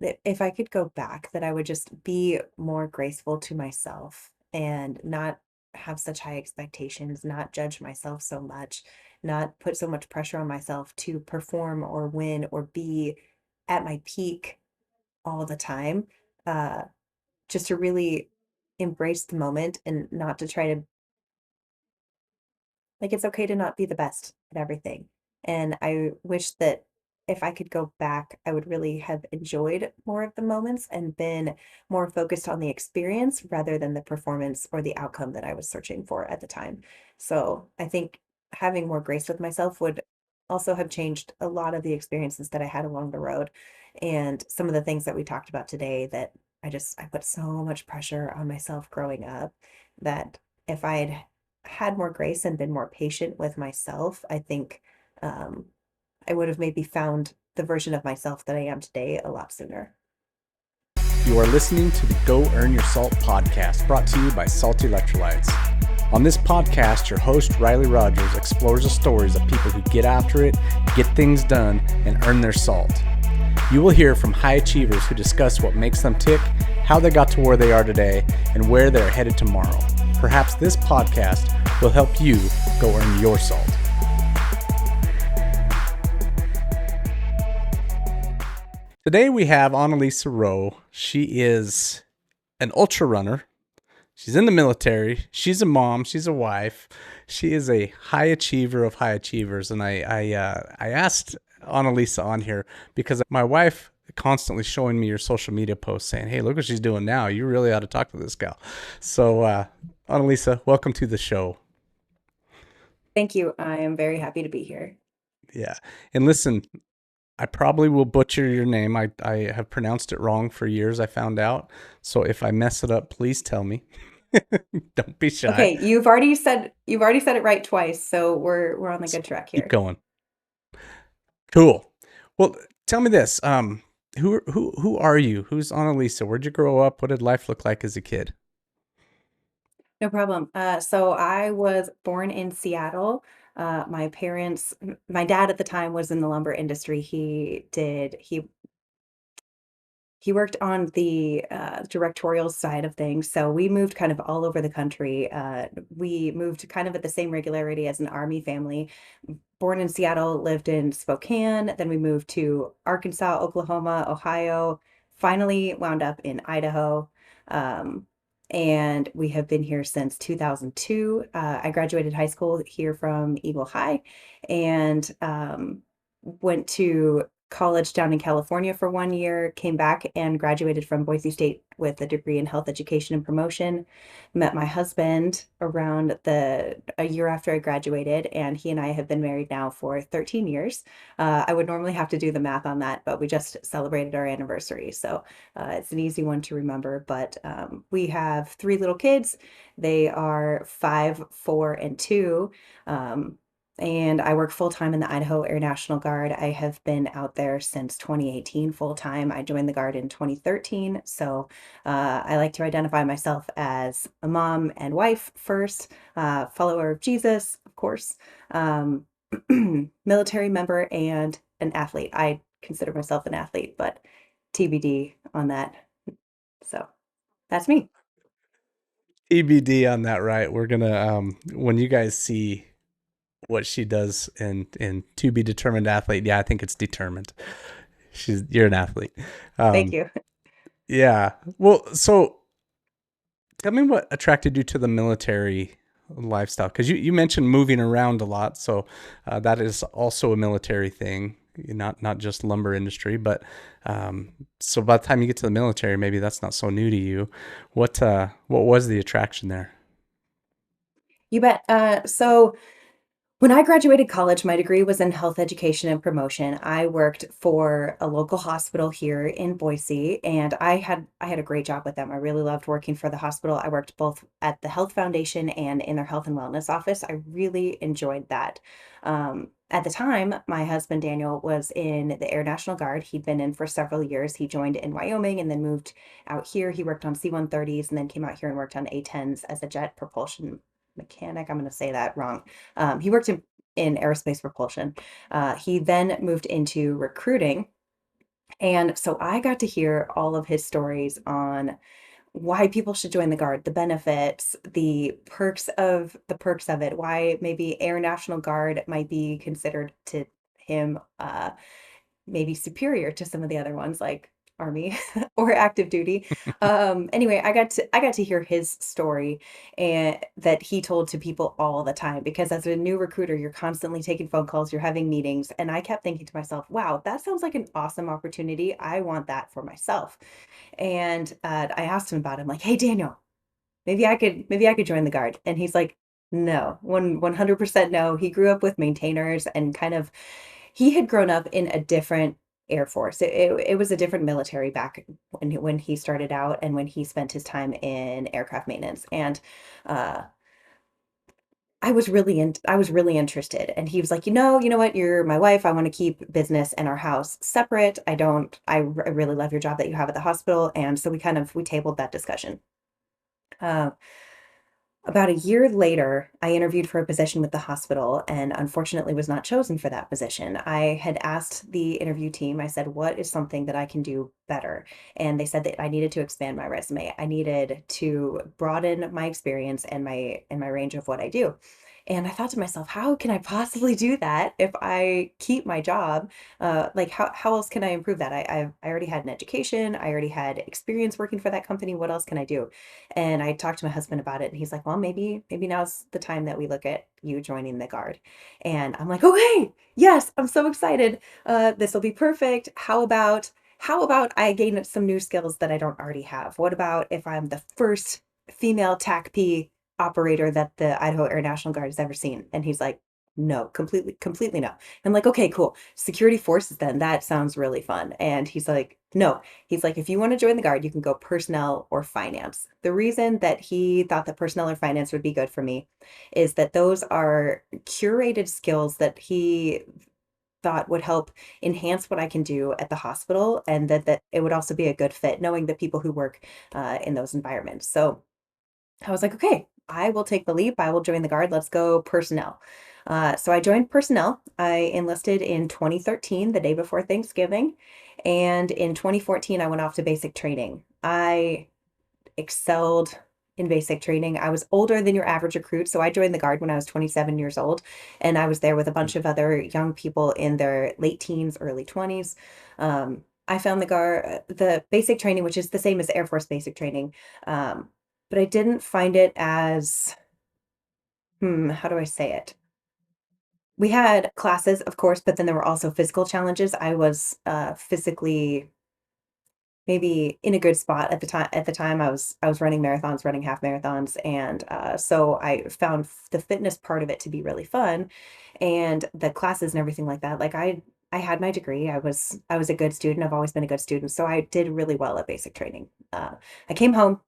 that if I could go back, that I would just be more graceful to myself and not have such high expectations, not judge myself so much, not put so much pressure on myself to perform or win or be at my peak all the time. Uh, just to really embrace the moment and not to try to like, it's okay to not be the best at everything. And I wish that if I could go back, I would really have enjoyed more of the moments and been more focused on the experience rather than the performance or the outcome that I was searching for at the time. So I think having more grace with myself would also have changed a lot of the experiences that I had along the road and some of the things that we talked about today that I put so much pressure on myself growing up that if I had more grace and been more patient with myself, I think um, I would have maybe found the version of myself that I am today a lot sooner. You are listening to the Go Earn Your Salt podcast, brought to you by Salt Electrolytes. On this podcast, your host, Riley Rogers, explores the stories of people who get after it, get things done, and earn their salt. You will hear from high achievers who discuss what makes them tick, how they got to where they are today, and where they're headed tomorrow. Perhaps this podcast will help you go earn your salt. Today we have Annelise Rowe. She is an ultra runner. She's in the military. She's a mom. She's a wife. She is a high achiever of high achievers. And I asked Annelise on here because my wife constantly showing me your social media posts saying, "Hey, look what she's doing now. You really ought to talk to this gal." So, Annelise, welcome to the show. Thank you. I am very happy to be here. Yeah. And listen, I probably will butcher your name. I have pronounced it wrong for years, I found out. So if I mess it up, please tell me. Don't be shy. Okay, you've already said it right twice, so we're on the good track Keep here. going. Cool. Well, tell me this. Who are you? Who's Annalisa? Where'd you grow up? What did life look like as a kid? No problem. So I was born in Seattle. My dad at the time was in the lumber industry. He worked on the, directorial side of things, so we moved kind of all over the country. We moved kind of at the same regularity as an Army family. Born in Seattle, lived in Spokane, then we moved to Arkansas, Oklahoma, Ohio, finally wound up in Idaho, um, and we have been here since 2002. I graduated high school here from Eagle High and, went to college down in California for 1 year, came back and graduated from Boise State with a degree in health education and promotion. Met my husband around a year after I graduated, and he and I have been married now for 13 years. I would normally have to do the math on that, but we just celebrated our anniversary, so it's an easy one to remember. But we have 3 little kids. They are 5, 4, and 2. Um, and I work full time in the Idaho Air National Guard. I have been out there since 2018 full time. I joined the Guard in 2013. So I like to identify myself as a mom and wife first, follower of Jesus, of course, um, military member, and an athlete. I consider myself an athlete, but TBD on that. So that's me. TBD on that, right? We're gonna when you guys see what she does in to be determined athlete, yeah, I think it's determined. You're an athlete. Thank Um, you. yeah. Well, so tell me what attracted you to the military lifestyle, because you mentioned moving around a lot, so that is also a military thing, not just lumber industry. But so by the time you get to the military, maybe that's not so new to you. What was the attraction there? You bet. So when I graduated college, my degree was in health education and promotion. I worked for a local hospital here in Boise, and I had a great job with them. I really loved working for the hospital. I worked both at the Health Foundation and in their health and wellness office. I really enjoyed that. At the time, my husband Daniel was in the Air National Guard. He'd been in for several years. He joined in Wyoming and then moved out here. He worked on C-130s and then came out here and worked on A-10s as a jet propulsion mechanic. I'm going to say that wrong. He worked in aerospace propulsion. He then moved into recruiting And so I got to hear all of his stories on why people should join the Guard, the benefits, the perks of it, why maybe Air National Guard might be considered to him maybe superior to some of the other ones like Army or active duty. Anyway, I got to hear his story and that he told to people all the time because as a new recruiter, you're constantly taking phone calls, you're having meetings, and I kept thinking to myself, "Wow, that sounds like an awesome opportunity. I want that for myself." And I asked him about it. I'm like, "Hey, Daniel, maybe I could join the Guard." And he's like, "No, 100% no." He grew up with maintainers and kind of he had grown up in a different Air Force. It was a different military back when he started out and when he spent his time in aircraft maintenance. And uh, I was really interested. And he was like, you know what? You're my wife. I want to keep business and our house separate. I really love your job that you have at the hospital. And so we tabled that discussion. Uh, About a year later, I interviewed for a position with the hospital and unfortunately was not chosen for that position. I had asked the interview team, I said, what is something that I can do better? And they said that I needed to expand my resume. I needed to broaden my experience and my range of what I do. And I thought to myself, how can I possibly do that if I keep my job? Like how else can I improve that? I already had an education, I already had experience working for that company. What else can I do? And I talked to my husband about it, and he's like, "Well, maybe now's the time that we look at you joining the Guard." And I'm like, "Okay, yes, I'm so excited. This will be perfect. How about I gain some new skills that I don't already have? What about if I'm the first female TACP operator that the Idaho Air National Guard has ever seen?" And he's like, "No, completely no." I'm like, "Okay, cool. Security forces then. That sounds really fun." And he's like, "No." He's like, if you want to join the Guard, you can go personnel or finance. The reason that he thought that personnel or finance would be good for me is that those are curated skills that he thought would help enhance what I can do at the hospital and that it would also be a good fit knowing the people who work in those environments. So I was like, okay, I will take the leap. I will join the Guard. Let's go personnel. So I joined personnel. I enlisted in 2013, the day before Thanksgiving. And in 2014, I went off to basic training. I excelled in basic training. I was older than your average recruit. So I joined the Guard when I was 27 years old. And I was there with a bunch of other young people in their late teens, early 20s. I found the basic training, which is the same as Air Force basic training. But I didn't find it as, how do I say it? We had classes, of course, but then there were also physical challenges. I was physically maybe in a good spot at the time. At the time, I was running marathons, running half marathons, and so I found the fitness part of it to be really fun, and the classes and everything like that. Like I had my degree. I was a good student. I've always been a good student, so I did really well at basic training. I came home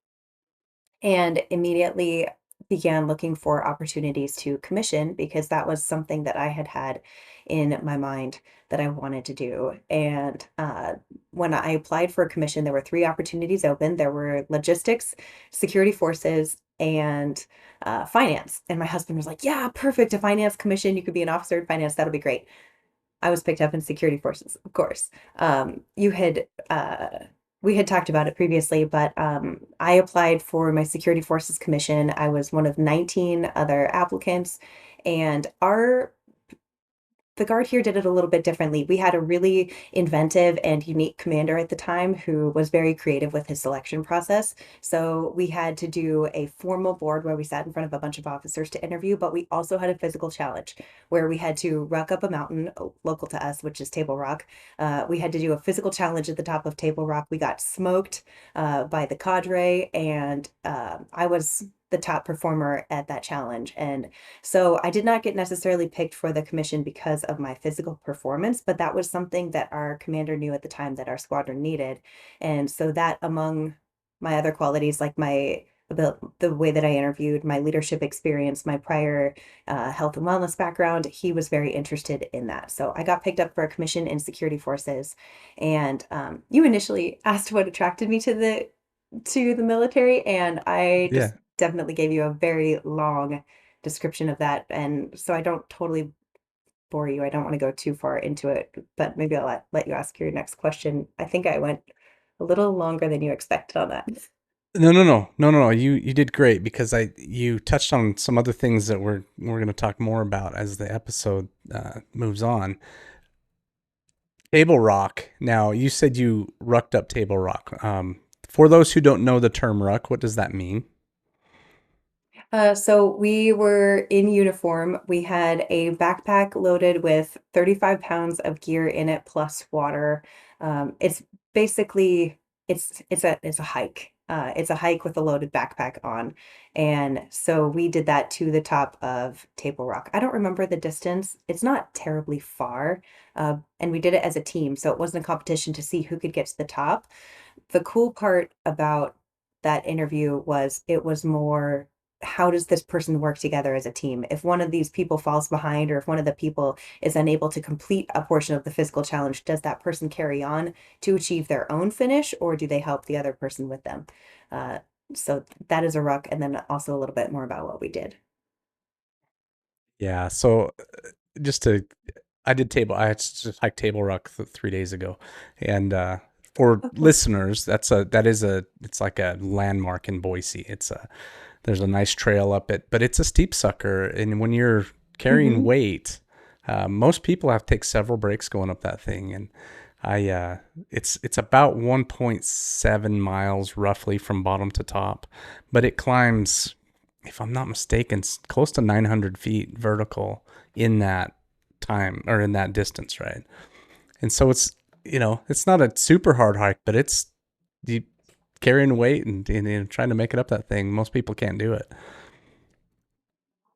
and immediately began looking for opportunities to commission because that was something that I had had in my mind that I wanted to do. And when I applied for a commission, there were three opportunities open. There were logistics, security forces, and finance. And my husband was like, "Yeah, perfect. A finance commission. You could be an officer in finance. That'll be great." I was picked up in security forces, of course. You had we had talked about it previously, but I applied for my security forces commission. I was one of 19 other applicants, and our the Guard here did it a little bit differently. We had a really inventive and unique commander at the time who was very creative with his selection process. So we had to do a formal board where we sat in front of a bunch of officers to interview, but we also had a physical challenge where we had to ruck up a mountain local to us, which is Table Rock. We had to do a physical challenge at the top of Table Rock. We got smoked by the cadre, and I was the top performer at that challenge. And so I did not get necessarily picked for the commission because of my physical performance, but that was something that our commander knew at the time that our squadron needed. And so that among my other qualities, like the way that I interviewed, my leadership experience, my prior health and wellness background, he was very interested in that. So I got picked up for a commission in security forces. And you initially asked what attracted me to the military, and I Yeah. just definitely gave you a very long description of that. And so I don't totally bore you. I don't want to go too far into it, but maybe I'll let you ask your next question. I think I went a little longer than you expected on that. No. You did great because you touched on some other things that we're going to talk more about as the episode moves on. Table rock. Now, you said you rucked up table rock. For those who don't know the term ruck, what does that mean? So we were in uniform. We had a backpack loaded with 35 pounds of gear in it plus water. It's basically it's a hike. It's a hike with a loaded backpack on. And so we did that to the top of Table Rock. I don't remember the distance. It's not terribly far. And we did it as a team, so it wasn't a competition to see who could get to the top. The cool part about that interview was it was more, how does this person work together as a team? If one of these people falls behind, or if one of the people is unable to complete a portion of the physical challenge, does that person carry on to achieve their own finish, or do they help the other person with them? Uh, so that is a ruck, and then also a little bit more about what we did. Yeah. So just to, I just hiked Table Rock 3 days ago, and for Oh, cool. listeners, it's like a landmark in Boise. There's a nice trail up it, but it's a steep sucker, and when you're carrying Hmm. weight, most people have to take several breaks going up that thing, and it's about 1.7 miles roughly from bottom to top, but it climbs, if I'm not mistaken, close to 900 feet vertical in that time or in that distance, right? And so it's not a super hard hike, but it's you carrying weight and trying to make it up that thing. Most people can't do it.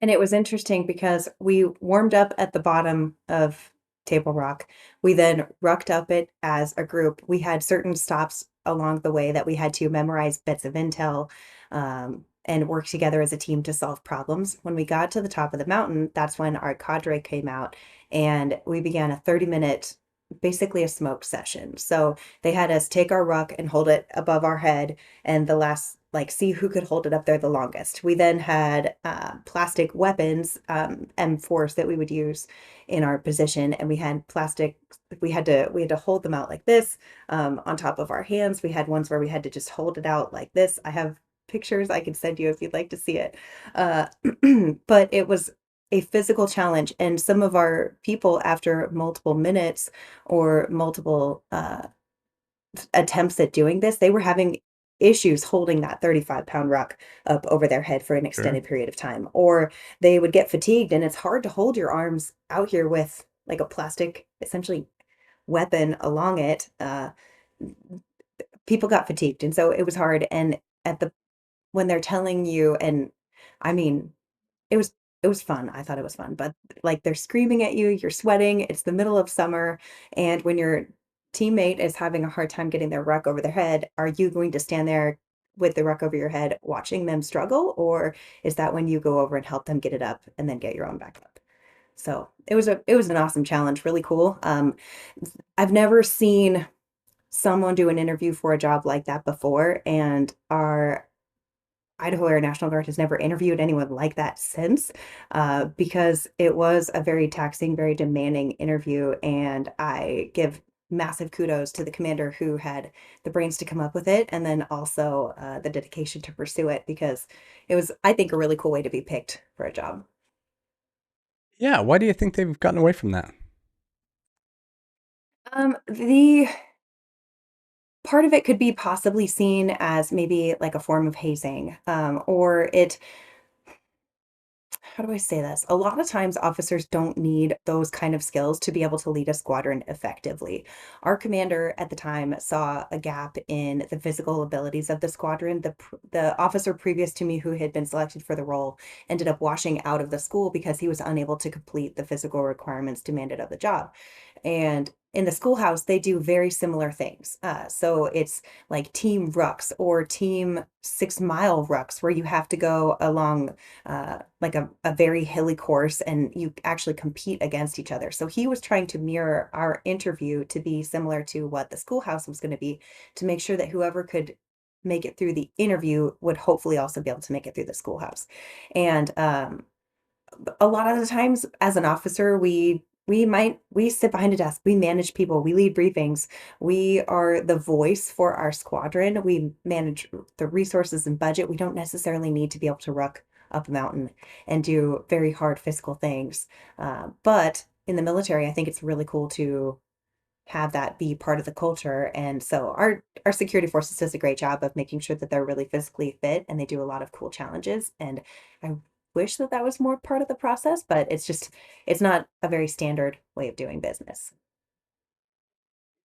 And it was interesting because we warmed up at the bottom of Table Rock. We then rucked up it as a group. We had certain stops along the way that we had to memorize bits of intel, and work together as a team to solve problems. When we got to the top of the mountain, that's when our cadre came out and we began a 30-minute, basically a smoke session. So they had us take our ruck and hold it above our head, and the last, like, see who could hold it up there the longest. We then had plastic weapons, M4s, that we would use in our position, and we had plastic. We had to hold them out like this, on top of our hands. We had ones where we had to just hold it out like this. I have pictures I can send you if you'd like to see it. Uh, but it was a physical challenge, and some of our people, after multiple minutes or multiple attempts at doing this, they were having issues holding that 35-pound rock up over their head for an Sure. extended period of time, or they would get fatigued, and it's hard to hold your arms out here with like a plastic, essentially, weapon along it. People got fatigued, and so it was hard. And at the when they're telling you, and I mean, it was it was fun. I thought it was fun, but, like, they're screaming at you, you're sweating, it's the middle of summer, and when your teammate is having a hard time getting their ruck over their head, are you going to stand there with the ruck over your head watching them struggle, or is that when you go over and help them get it up and then get your own back up? So, it was an awesome challenge, really cool. I've never seen someone do an interview for a job like that before, and our Idaho Air National Guard has never interviewed anyone like that since, because it was a very taxing, very demanding interview, and I give massive kudos to the commander who had the brains to come up with it, and then also, the dedication to pursue it, because it was, I think, a really cool way to be picked for a job. Yeah. Why do you think they've gotten away from that? The part of it could be possibly seen as maybe like a form of hazing, or it, how do I say this? A lot of times officers don't need those kind of skills to be able to lead a squadron effectively. Our commander at the time saw a gap in the physical abilities of the squadron. The officer previous to me who had been selected for the role ended up washing out of the school because he was unable to complete the physical requirements demanded of the job. And in the schoolhouse, they do very similar things. So it's like team rucks or team 6 mile rucks, where you have to go along, like a very hilly course, and you actually compete against each other. So he was trying to mirror our interview to be similar to what the schoolhouse was going to be, to make sure that whoever could make it through the interview would hopefully also be able to make it through the schoolhouse. And a lot of the times as an officer, we We sit behind a desk, we manage people, we lead briefings, we are the voice for our squadron, we manage the resources and budget. We don't necessarily need to be able to ruck up a mountain and do very hard physical things. But in the military, I think it's really cool to have that be part of the culture. And so our security forces does a great job of making sure that they're really physically fit and they do a lot of cool challenges. And I wish that that was more part of the process, but it's not a very standard way of doing business.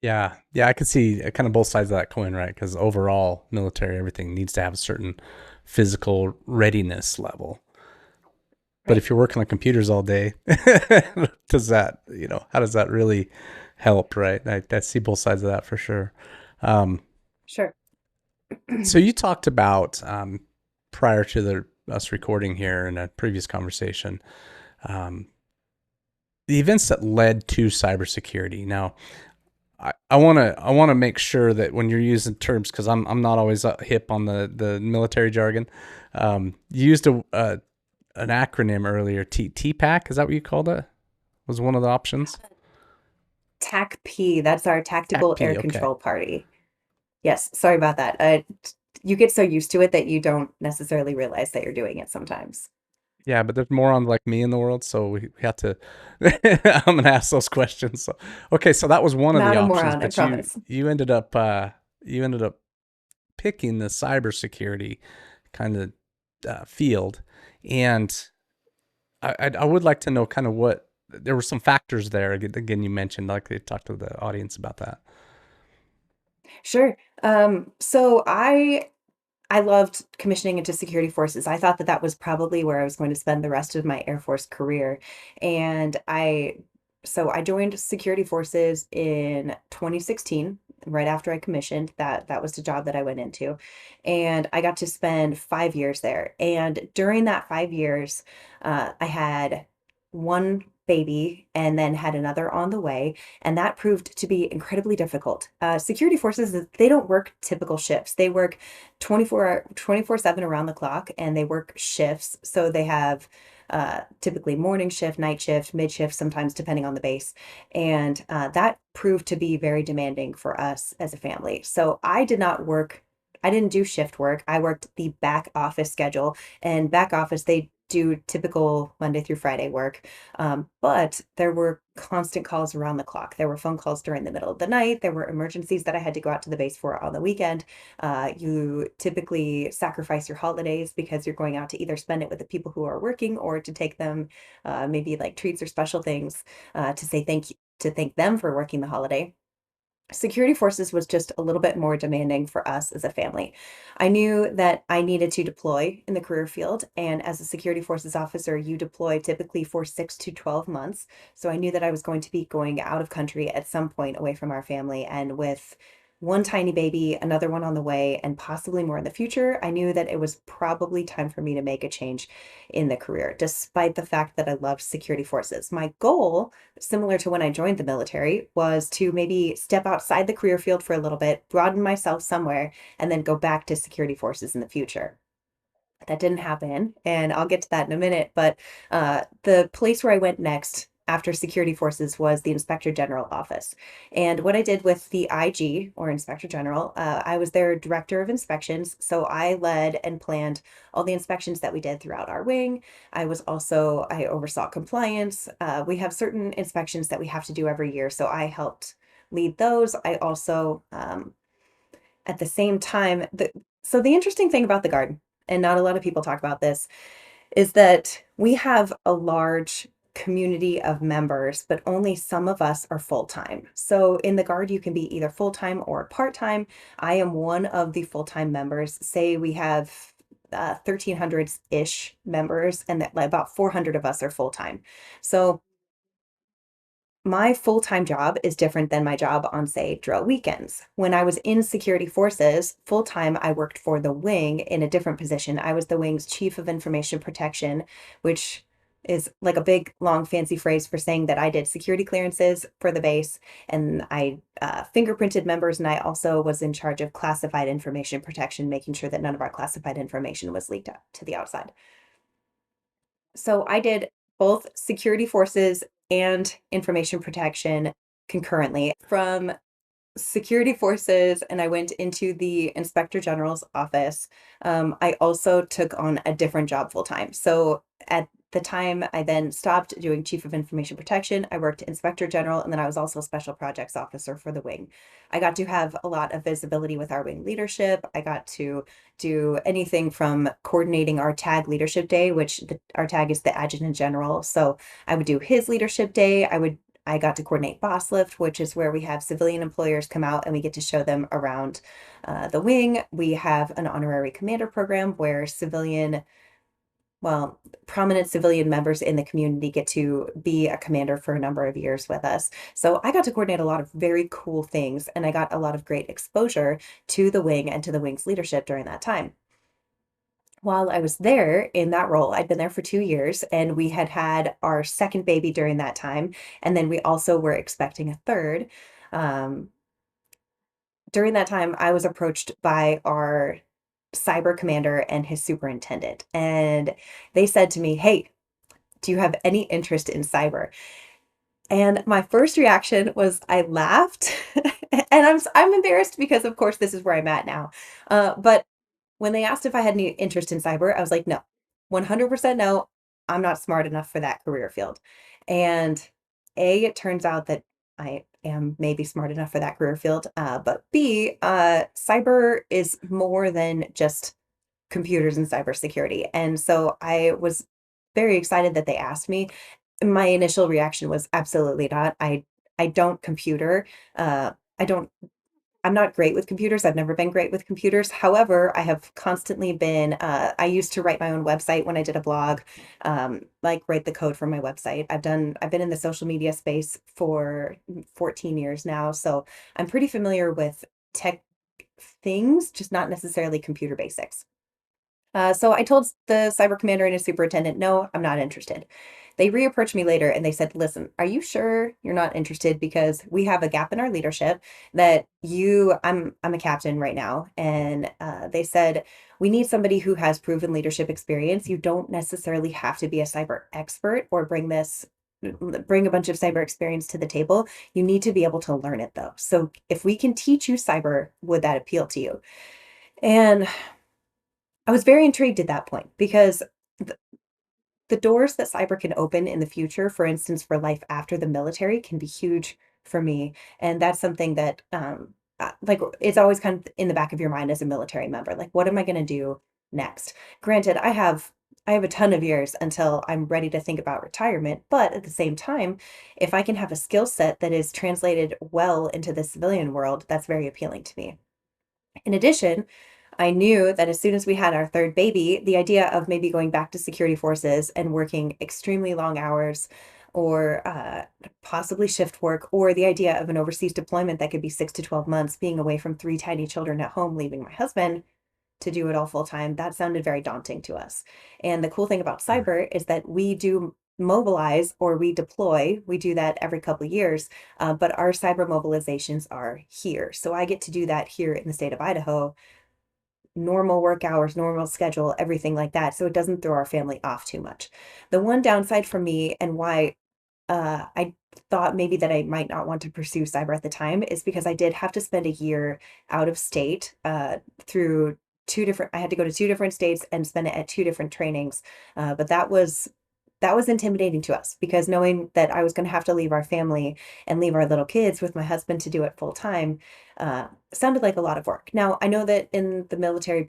Yeah, yeah, I could see kind of both sides of that coin, right? Because overall, military everything needs to have a certain physical readiness level. But Right. if you're working on computers all day, does that, how does that really help, right? I see both sides of that for sure. Um, Sure. so you talked about prior to us recording here in a previous conversation, um, the events that led to cybersecurity. Now, I want to make sure that when you're using terms, because I'm not always hip on the military jargon. You used an acronym earlier, TPAC. Is that what you called it? Was one of the options? TACP, that's our Tactical Air TACP. Okay. Control Party. Yes, sorry about that. You get so used to it that you don't necessarily realize that you're doing it sometimes. Yeah, but there's morons like me in the world, so we have to. I'm gonna ask those questions. So, okay, so that was one of the Not a options, moron, I but you promise. you ended up you ended up picking the cybersecurity kind of field, and I would like to know kind of what there were some factors there. Again, you mentioned like they talked to the audience about that. Sure. So I loved commissioning into security forces. I thought that that was probably where I was going to spend the rest of my Air Force career. And I joined security forces in 2016, right after I commissioned. That was the job that I went into. And I got to spend 5 years there. And during that 5 years, I had one baby and then had another on the way. And that proved to be incredibly difficult. Security forces, they don't work typical shifts. They work 24/7 around the clock, and they work shifts. So they have typically morning shift, night shift, mid shift, sometimes depending on the base. And that proved to be very demanding for us as a family. So I didn't do shift work. I worked the back office schedule, and back office, they do typical Monday through Friday work. But there were constant calls around the clock. There were phone calls during the middle of the night. There were emergencies that I had to go out to the base for on the weekend. You typically sacrifice your holidays because you're going out to either spend it with the people who are working or to take them maybe like treats or special things to say thank you to thank them for working the holiday. Security forces was just a little bit more demanding for us as a family. I knew that I needed to deploy in the career field, and as a security forces officer, you deploy typically for 6 to 12 months. So I knew that I was going to be going out of country at some point away from our family, and with one tiny baby, another one on the way, and possibly more in the future, I knew that it was probably time for me to make a change in the career, despite the fact that I loved security forces. My goal, similar to when I joined the military, was to maybe step outside the career field for a little bit, broaden myself somewhere, and then go back to security forces in the future. That didn't happen, and I'll get to that in a minute. But the place where I went next after security forces was the Inspector General office. And what I did with the IG, or Inspector General, I was their director of inspections. So I led and planned all the inspections that we did throughout our wing. I oversaw compliance. We have certain inspections that we have to do every year. So I helped lead those. I also, at the same time, so the interesting thing about the Guard, and not a lot of people talk about this, is that we have a large community of members, but only some of us are full-time. So in the Guard, you can be either full-time or part-time. I am one of the full-time members. Say we have 1,300-ish members, and that like, about 400 of us are full-time. So my full-time job is different than my job on, say, drill weekends. When I was in security forces, full-time, I worked for the wing in a different position. I was the wing's chief of information protection, which is like a big, long, fancy phrase for saying that I did security clearances for the base, and I fingerprinted members, and I also was in charge of classified information protection, making sure that none of our classified information was leaked out to the outside. So I did both security forces and information protection concurrently. From security forces and I went into the inspector general's office. I also took on a different job full time. So at the time, I then stopped doing chief of information protection. I worked inspector general, and then I was also a special projects officer for the wing. I got to have a lot of visibility with our wing leadership. I got to do anything from coordinating our tag leadership day, which our tag is the adjutant general. So I would do his leadership day. I got to coordinate boss lift, which is where we have civilian employers come out and we get to show them around the wing. We have an honorary commander program where prominent civilian members in the community get to be a commander for a number of years with us. So I got to coordinate a lot of very cool things, and I got a lot of great exposure to the wing and to the wing's leadership during that time. While I was there in that role, I'd been there for 2 years, and we had had our second baby during that time. And then we also were expecting a third. Um, During that time, I was approached by our cyber commander and his superintendent, and they said to me, "Hey, do you have any interest in cyber?" And my first reaction was I laughed, and I'm embarrassed because, of course, this is where I'm at now. But when they asked if I had any interest in cyber, I was like, "No, 100% no. I'm not smart enough for that career field." And A, it turns out that I am maybe smart enough for that career field, but B, cyber is more than just computers and cybersecurity. And so I was very excited that they asked me. My initial reaction was absolutely not. I don't computer. I don't I'm not great with computers. I've never been great with computers. However, I have constantly been, I used to write my own website when I did a blog, like write the code for my website. I've been in the social media space for 14 years now. So I'm pretty familiar with tech things, just not necessarily computer basics. So I told the cyber commander and his superintendent, no, I'm not interested. They reapproached me later and they said, listen, are you sure you're not interested? Because we have a gap in our leadership that I'm a captain right now. And they said, we need somebody who has proven leadership experience. You don't necessarily have to be a cyber expert or bring a bunch of cyber experience to the table. You need to be able to learn it though. So if we can teach you cyber, would that appeal to you? And I was very intrigued at that point because th the doors that cyber can open in the future, for instance, for life after the military, can be huge for me, and that's something that, like, it's always kind of in the back of your mind as a military member, like, "What am I gonna do next?" Granted, I have a ton of years until I'm ready to think about retirement, but at the same time, if I can have a skill set that is translated well into the civilian world, that's very appealing to me. In addition, I knew that as soon as we had our third baby, the idea of maybe going back to security forces and working extremely long hours or possibly shift work, or the idea of an overseas deployment that could be 6 to 12 months, being away from three tiny children at home, leaving my husband to do it all full time, that sounded very daunting to us. And the cool thing about Right. cyber is that we do mobilize or we deploy. We do that every couple of years, but our cyber mobilizations are here. So I get to do that here in the state of Idaho, normal work hours, normal schedule, everything like that. So it doesn't throw our family off too much. The one downside for me and why I thought maybe that I might not want to pursue cyber at the time is because I did have to spend a year out of state through I had to go to two different states and spend it at two different trainings. But that was intimidating to us because knowing that I was going to have to leave our family and leave our little kids with my husband to do it full time sounded like a lot of work. Now, I know that in the military,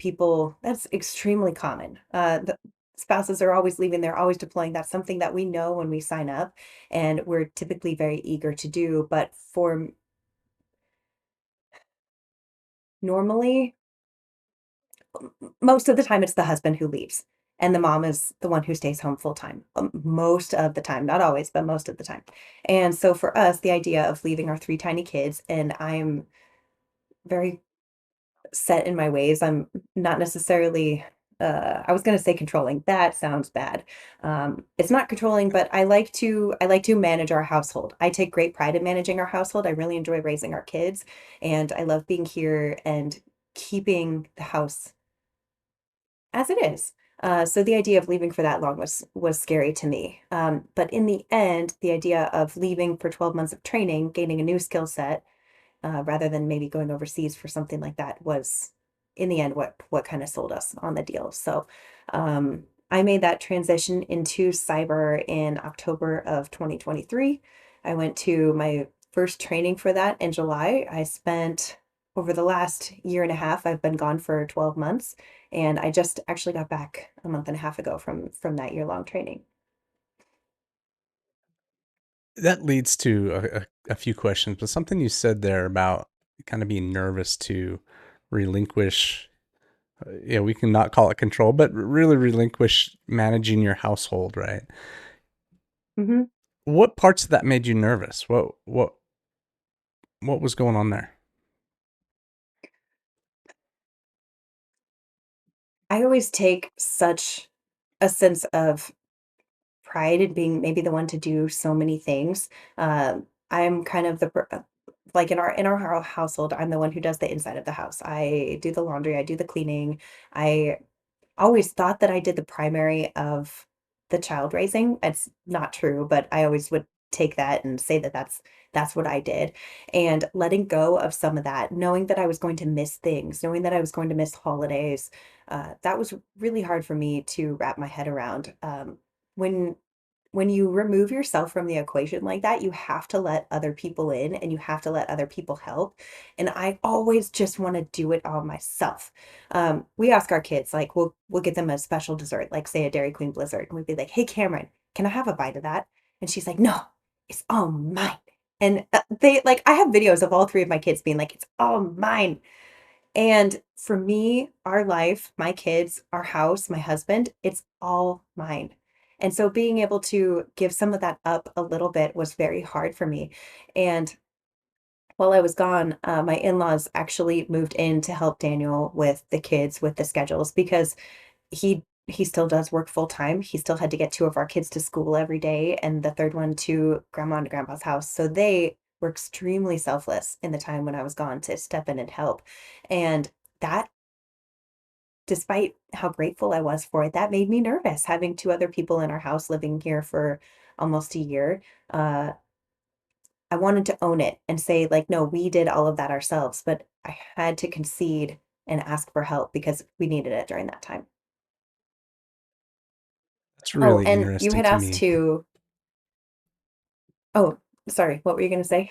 that's extremely common. The spouses are always leaving, they're always deploying. That's something that we know when we sign up, and we're typically very eager to do. But for normally, most of the time, it's the husband who leaves, and the mom is the one who stays home full time. Most of the time, not always, but most of the time. And so for us, the idea of leaving our three tiny kids, and I'm very set in my ways. I'm not necessarily I was going to say controlling. That sounds bad. It's not controlling, but I like to manage our household. I take great pride in managing our household. I really enjoy raising our kids, and I love being here and keeping the house as it is. So the idea of leaving for that long was scary to me. But in the end, the idea of leaving for 12 months of training, gaining a new skill set, rather than maybe going overseas for something like that was in the end what kind of sold us on the deal. So I made that transition into cyber in October of 2023. I went to my first training for that in July. I spent over the last year and a half, I've been gone for 12 months, and I just actually got back a month and a half ago from that year-long training. That leads to a few questions, but something you said there about kind of being nervous to relinquish, yeah, we can not call it control, but really relinquish managing your household, right? Mhm. What parts of that made you nervous? What was going on there? I always take such a sense of pride in being maybe the one to do so many things. I'm kind of like in our household, I'm the one who does the inside of the house. I do the laundry, I do the cleaning. I always thought that I did the primary of the child raising. It's not true, but I always would take that and say that that's what I did. And letting go of some of that, knowing that I was going to miss things, knowing that I was going to miss holidays, that was really hard for me to wrap my head around. When when you remove yourself from the equation like that, you have to let other people in and you have to let other people help. And I always just want to do it all myself. We ask our kids, like, we'll get them a special dessert, like say a Dairy Queen Blizzard, and we'd be like, "Hey, Cameron, can I have a bite of that?" And she's like, "No, it's all mine." And they like, I have videos of all three of my kids being like, "It's all mine." And for me, our life, my kids, our house, my husband, it's all mine. And so being able to give some of that up a little bit was very hard for me. And while I was gone, my in-laws actually moved in to help Daniel with the kids with the schedules because he still does work full time. He still had to get two of our kids to school every day and the third one to grandma and grandpa's house. So they were extremely selfless in the time when I was gone to step in and help. And that, despite how grateful I was for it, that made me nervous having two other people in our house living here for almost a year. Uh, I wanted to own it and say, like, no, we did all of that ourselves, but I had to concede and ask for help because we needed it during that time. That's Oh, really and you interesting had to asked me. to, oh, sorry, what were you going to say?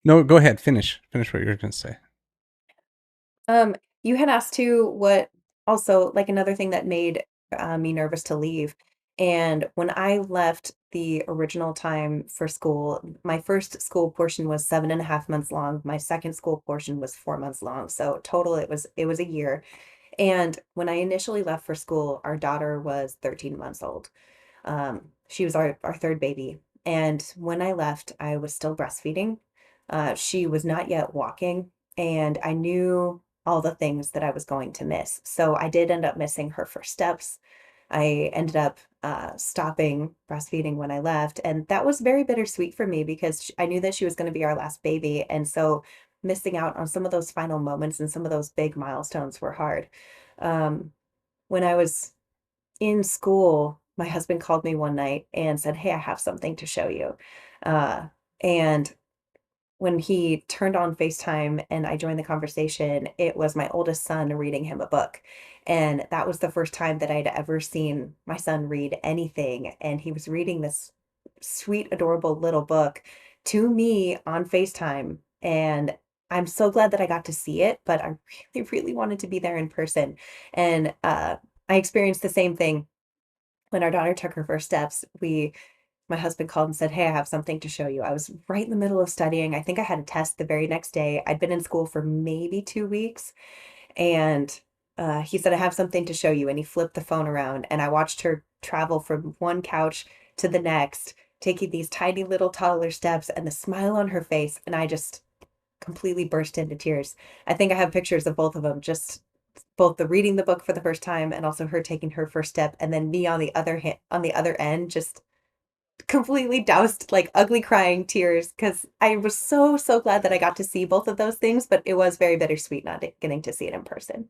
No, go ahead. Finish what you were going to say. Um, you had asked to what also like another thing that made me nervous to leave. And when I left the original time for school, my first school portion was 7.5 months long. My second school portion was 4 months long. So total, it was a year. And when I initially left for school, our daughter was 13 months old. She was our third baby. And when I left, I was still breastfeeding. She was not yet walking, and I knew all the things that I was going to miss. So I did end up missing her first steps. I ended up stopping breastfeeding when I left, and that was very bittersweet for me because I knew that she was going to be our last baby. And so missing out on some of those final moments and some of those big milestones were hard. Um, when I was in school, my husband called me one night and said, "Hey, I have something to show you." And when he turned on FaceTime and I joined the conversation, it was my oldest son reading him a book. And that was the first time that I'd ever seen my son read anything. And he was reading this sweet, adorable little book to me on FaceTime. And I'm so glad that I got to see it, but I really, really wanted to be there in person. And I experienced the same thing when our daughter took her first steps. My husband called and said, "Hey, I have something to show you." I was right in the middle of studying. I think I had a test the very next day. I'd been in school for maybe 2 weeks, and he said, "I have something to show you." And he flipped the phone around, and I watched her travel from one couch to the next, taking these tiny little toddler steps and the smile on her face. And I just completely burst into tears. I think I have pictures of both of them, just both the reading the book for the first time and also her taking her first step, and then me on the other hand, on the other end, just completely doused, like, ugly crying tears because I was so, so glad that I got to see both of those things, but it was very bittersweet not getting to see it in person.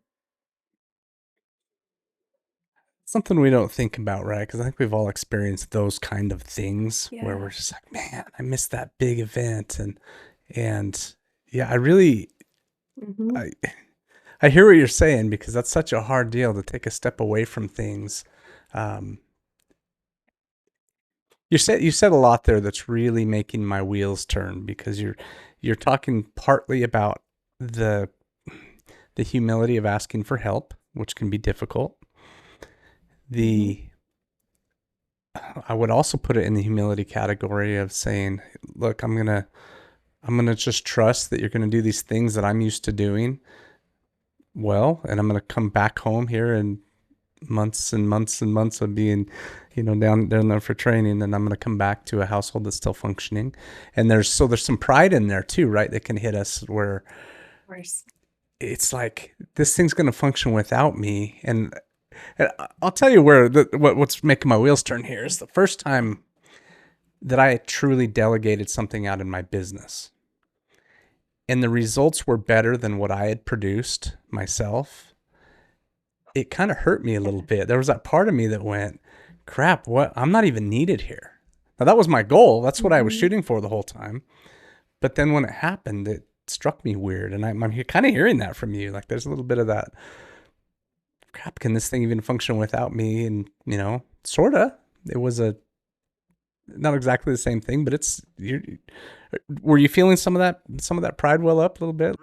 something we don't think about, right? Because I think we've all experienced those kind of things where we're Yeah. just like, man, I missed that big event, and yeah, I really, Mhm. I I hear what you're saying because that's such a hard deal to take a step away from things. Um, you said a lot there that's really making my wheels turn because you're talking partly about the the humility of asking for help, which can be difficult. Mhm. The I would also put it in the humility category of saying, look, I'm gonna just trust that you're gonna do these things that I'm used to doing well, and I'm gonna come back home here in months and months and months of being, down there for training, and I'm gonna come back to a household that's still functioning. And there's some pride in there too, right? That can hit us where Of course. it's like this thing's gonna function without me. And I'll tell you where what's making my wheels turn here is the first time that I truly delegated something out in my business. And the results were better than what I had produced myself. It kind of hurt me a little Yeah. bit. There was that part of me that went, crap, what? I'm not even needed here. Now, that was my goal. That's what I was Mhm. shooting for the whole time. But then when it happened, it struck me weird. And I'm kind of hearing that from you. Like, there's a little bit of that, crap, can this thing even function without me? And, sort of. It was not exactly the same thing, but were you feeling some of that pride well up a little bit?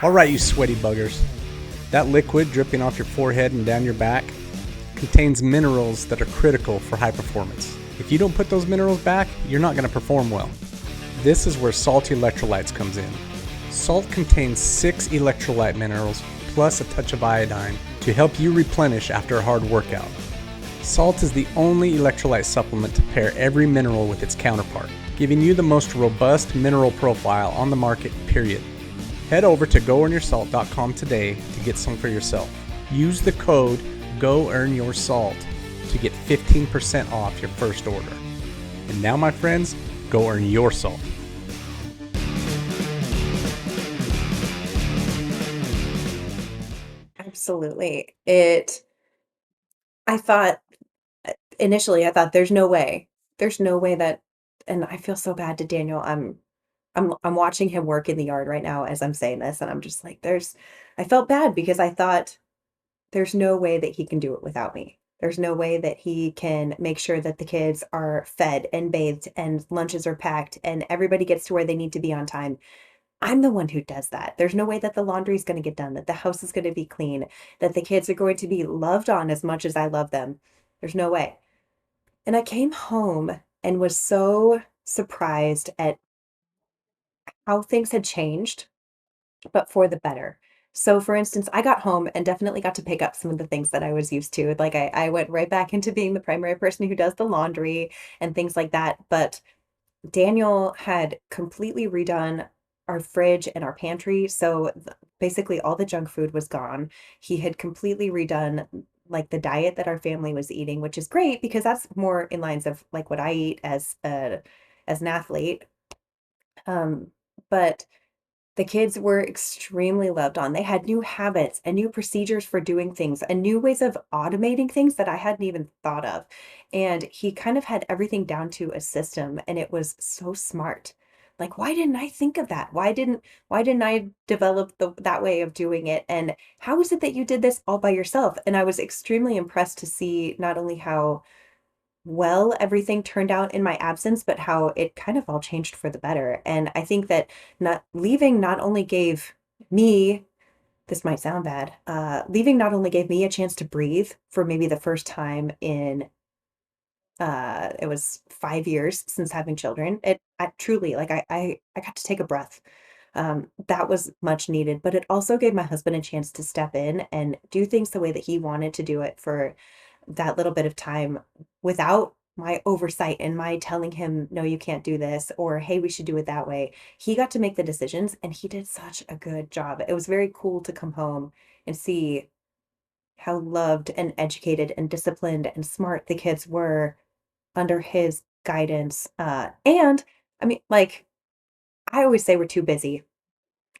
All right, you sweaty buggers. That liquid dripping off your forehead and down your back contains minerals that are critical for high performance. If you don't put those minerals back, you're not going to perform well. This is where salty electrolytes comes in. Salt contains 6 electrolyte minerals plus a touch of iodine to help you replenish after a hard workout. Salt is the only electrolyte supplement to pair every mineral with its counterpart, giving you the most robust mineral profile on the market, period. Head over to goearnyoursalt.com today to get some for yourself. Use the code GOEARNYOURSALT to get 15% off your first order. And now, my friends, go earn your salt. Absolutely. I thought initially, I thought there's no way. There's no way that, and I feel so bad to Daniel. I'm watching him work in the yard right now as I'm saying this, and I'm just like, I felt bad because I thought there's no way that he can do it without me. There's no way that he can make sure that the kids are fed and bathed and lunches are packed and everybody gets to where they need to be on time. I'm the one who does that. There's no way that the laundry is going to get done, that the house is going to be clean, that the kids are going to be loved on as much as I love them. There's no way. And I came home and was so surprised at how things had changed, but for the better. So, for instance, I got home and definitely got to pick up some of the things that I was used to. Like, I went right back into being the primary person who does the laundry and things like that. But Daniel had completely redone our fridge and our pantry. So, basically, all the junk food was gone. He had completely redone like the diet that our family was eating, which is great because that's more in lines of like what I eat as an athlete. Um, but the kids were extremely loved on. They had new habits and new procedures for doing things and new ways of automating things that I hadn't even thought of. And he kind of had everything down to a system and it was so smart. Like, why didn't I think of that? Why didn't I develop that way of doing it? And how is it that you did this all by yourself? And I was extremely impressed to see not only how well everything turned out in my absence, but how it kind of all changed for the better. And I think that not leaving not only gave me, this might sound bad, leaving not only gave me a chance to breathe for maybe the first time in it was 5 years since having children. I truly like I got to take a breath. That was much needed, but it also gave my husband a chance to step in and do things the way that he wanted to do it for that little bit of time without my oversight and my telling him, no, you can't do this, or hey, we should do it that way. He got to make the decisions and he did such a good job. It was very cool to come home and see how loved and educated and disciplined and smart the kids were under his guidance. And I mean, like I always say we're too busy.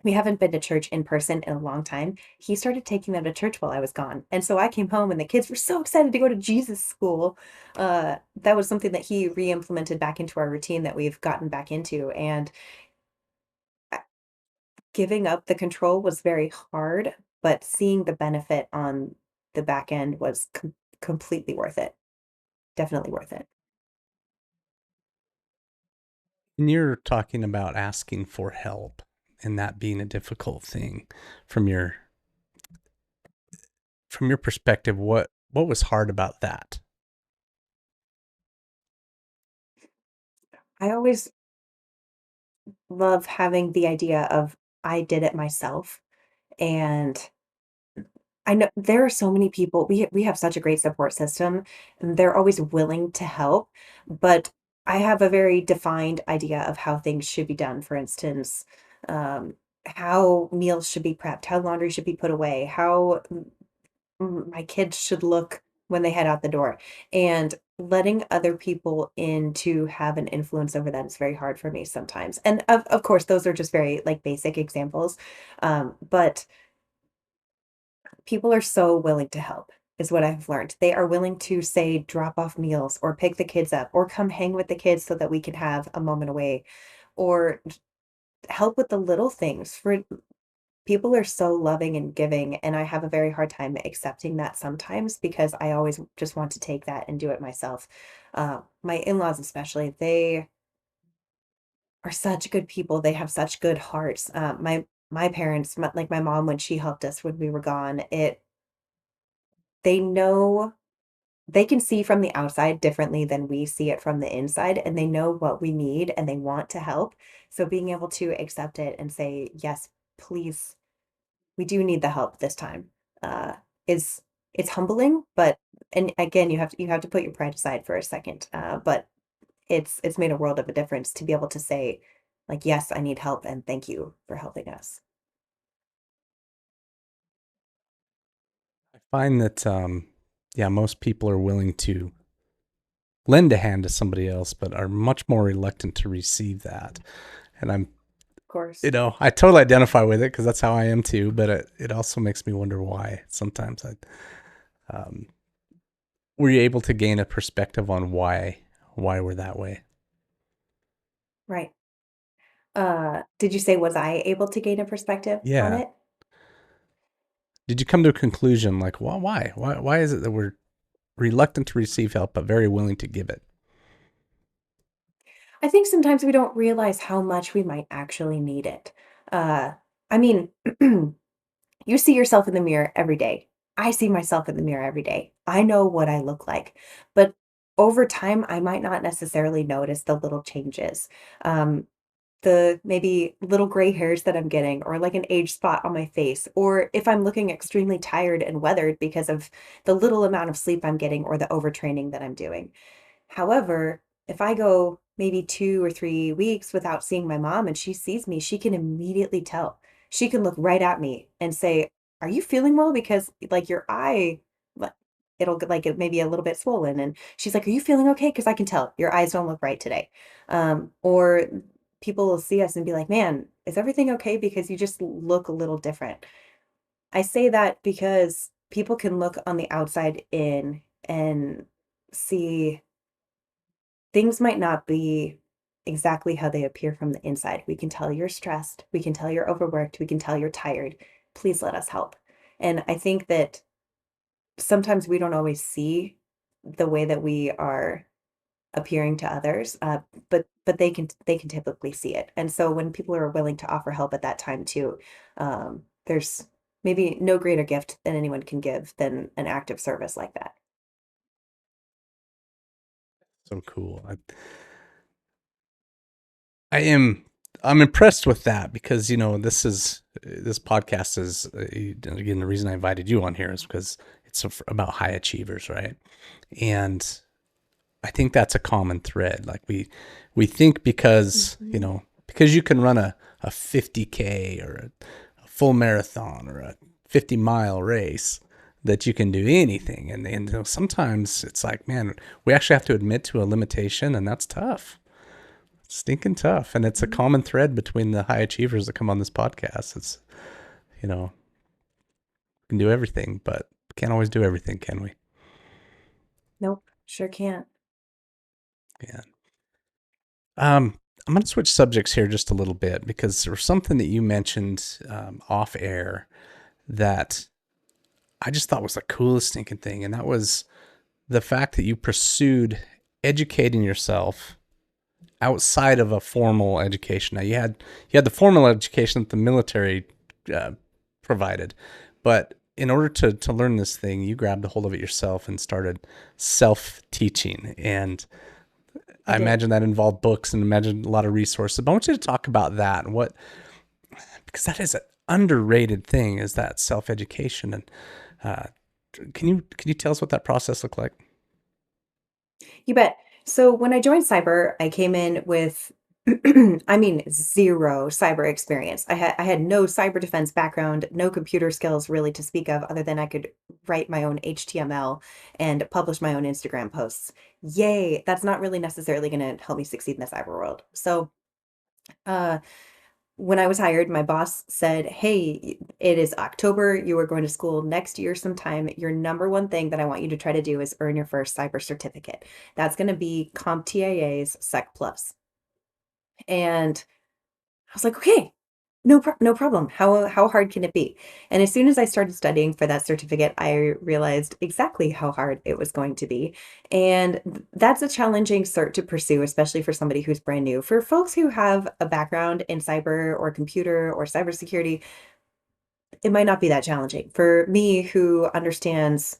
we haven't been to church in person in a long time. He started taking them to church while I was gone. And so I came home and the kids were so excited to go to Jesus school. That was something that he re-implemented back into our routine that we've gotten back into. And giving up the control was very hard, but seeing the benefit on the back end was completely worth it. Definitely worth it. And you're talking about asking for help and that being a difficult thing from your perspective. What was hard about that? I always love having the idea of I did it myself. And I know there are so many people, we have such a great support system, and they're always willing to help, but I have a very defined idea of how things should be done. For instance, how meals should be prepped, how laundry should be put away, how my kids should look when they head out the door. And letting other people in to have an influence over that is very hard for me sometimes. And of course, those are just very like basic examples. But people are so willing to help, is what I've learned. They are willing to say, drop off meals or pick the kids up or come hang with the kids so that we can have a moment away or help with the little things. For people are so loving and giving, and I have a very hard time accepting that sometimes because I always just want to take that and do it myself. My in-laws especially, they are such good people. They have such good hearts. My parents, like my mom, when she helped us when we were gone, they know they can see from the outside differently than we see it from the inside, and they know what we need and they want to help. So being able to accept it and say, "Yes, please, we do need the help this time," is it's humbling, but and again, you have to put your pride aside for a second. But it's made a world of a difference to be able to say, like, "Yes, I need help, and thank you for helping us." I find that, yeah, most people are willing to lend a hand to somebody else, but are much more reluctant to receive that. And Of course. I totally identify with it because that's how I am too. But it also makes me wonder why. Sometimes um, were you able to gain a perspective on why we're that way? Right. Did you say was I able to gain a perspective on Yeah. it? Did you come to a conclusion like, well, why is it that we're reluctant to receive help but very willing to give it? I think sometimes we don't realize how much we might actually need it. Uh, I mean, you see yourself in the mirror every day. I see myself in the mirror every day. I know what I look like, but over time, I might not necessarily notice the little changes. Um, the maybe little gray hairs that I'm getting, or like an age spot on my face, or if I'm looking extremely tired and weathered because of the little amount of sleep I'm getting or the overtraining that I'm doing. However, if I go maybe 2 or 3 weeks without seeing my mom and she sees me, she can immediately tell. She can look right at me and say, "Are you feeling well? Because like your eye, like it'll get like it may be a little bit swollen." And she's like, "Are you feeling okay? Because I can tell your eyes don't look right today." Or people will see us and be like, "Man, is everything okay? Because you just look a little different." I say that because people can look on the outside in and see things might not be exactly how they appear from the inside. We can tell you're stressed. We can tell you're overworked. We can tell you're tired. Please let us help. And I think that sometimes we don't always see the way that we are appearing to others, but they can typically see it. And so when people are willing to offer help at that time too, there's maybe no greater gift than anyone can give than an act of service like that. So cool. I am I'm impressed with that because this podcast is again the reason I invited you on here is because it's about high achievers, right? And I think that's a common thread. Like we think Mhm. because you can run a 50K or a full marathon or a 50-mile race that you can do anything. And sometimes it's like, man, we actually have to admit to a limitation, and that's tough. Stinking tough. And it's a common thread between the high achievers that come on this podcast. It's, you know, we can do everything, but can't always do everything, can we? Nope, sure can't. Yeah. I'm going to switch subjects here just a little bit because there was something that you mentioned off air that I just thought was the coolest stinking thing. And that was the fact that you pursued educating yourself outside of a formal education. Now you had the formal education that the military uh, provided, but in order to learn this thing, you grabbed a hold of it yourself and started self teaching. And I I did. imagine that involved books and imagine a lot of resources. But I want you to talk about that and what, because that is an underrated thing, is that self education. And uh, can you tell us what that process looked like? You bet. So when I joined cyber, I came in with, I mean, zero cyber experience. I had no cyber defense background, no computer skills really to speak of, other than I could write my own HTML and publish my own Instagram posts. Yay! That's not really necessarily going to help me succeed in the cyber world. So, uh, when I was hired, my boss said, "Hey, it is October. You are going to school next year sometime. Your number one thing that I want you to try to do is earn your first cyber certificate. That's going to be CompTIA's Sec Plus." And I was like, "Okay, no problem. How hard can it be?" And as soon as I started studying for that certificate, I realized exactly how hard it was going to be. And that's a challenging cert to pursue, especially for somebody who's brand new. For folks who have a background in cyber or computer or cybersecurity, it might not be that challenging. For me, who understands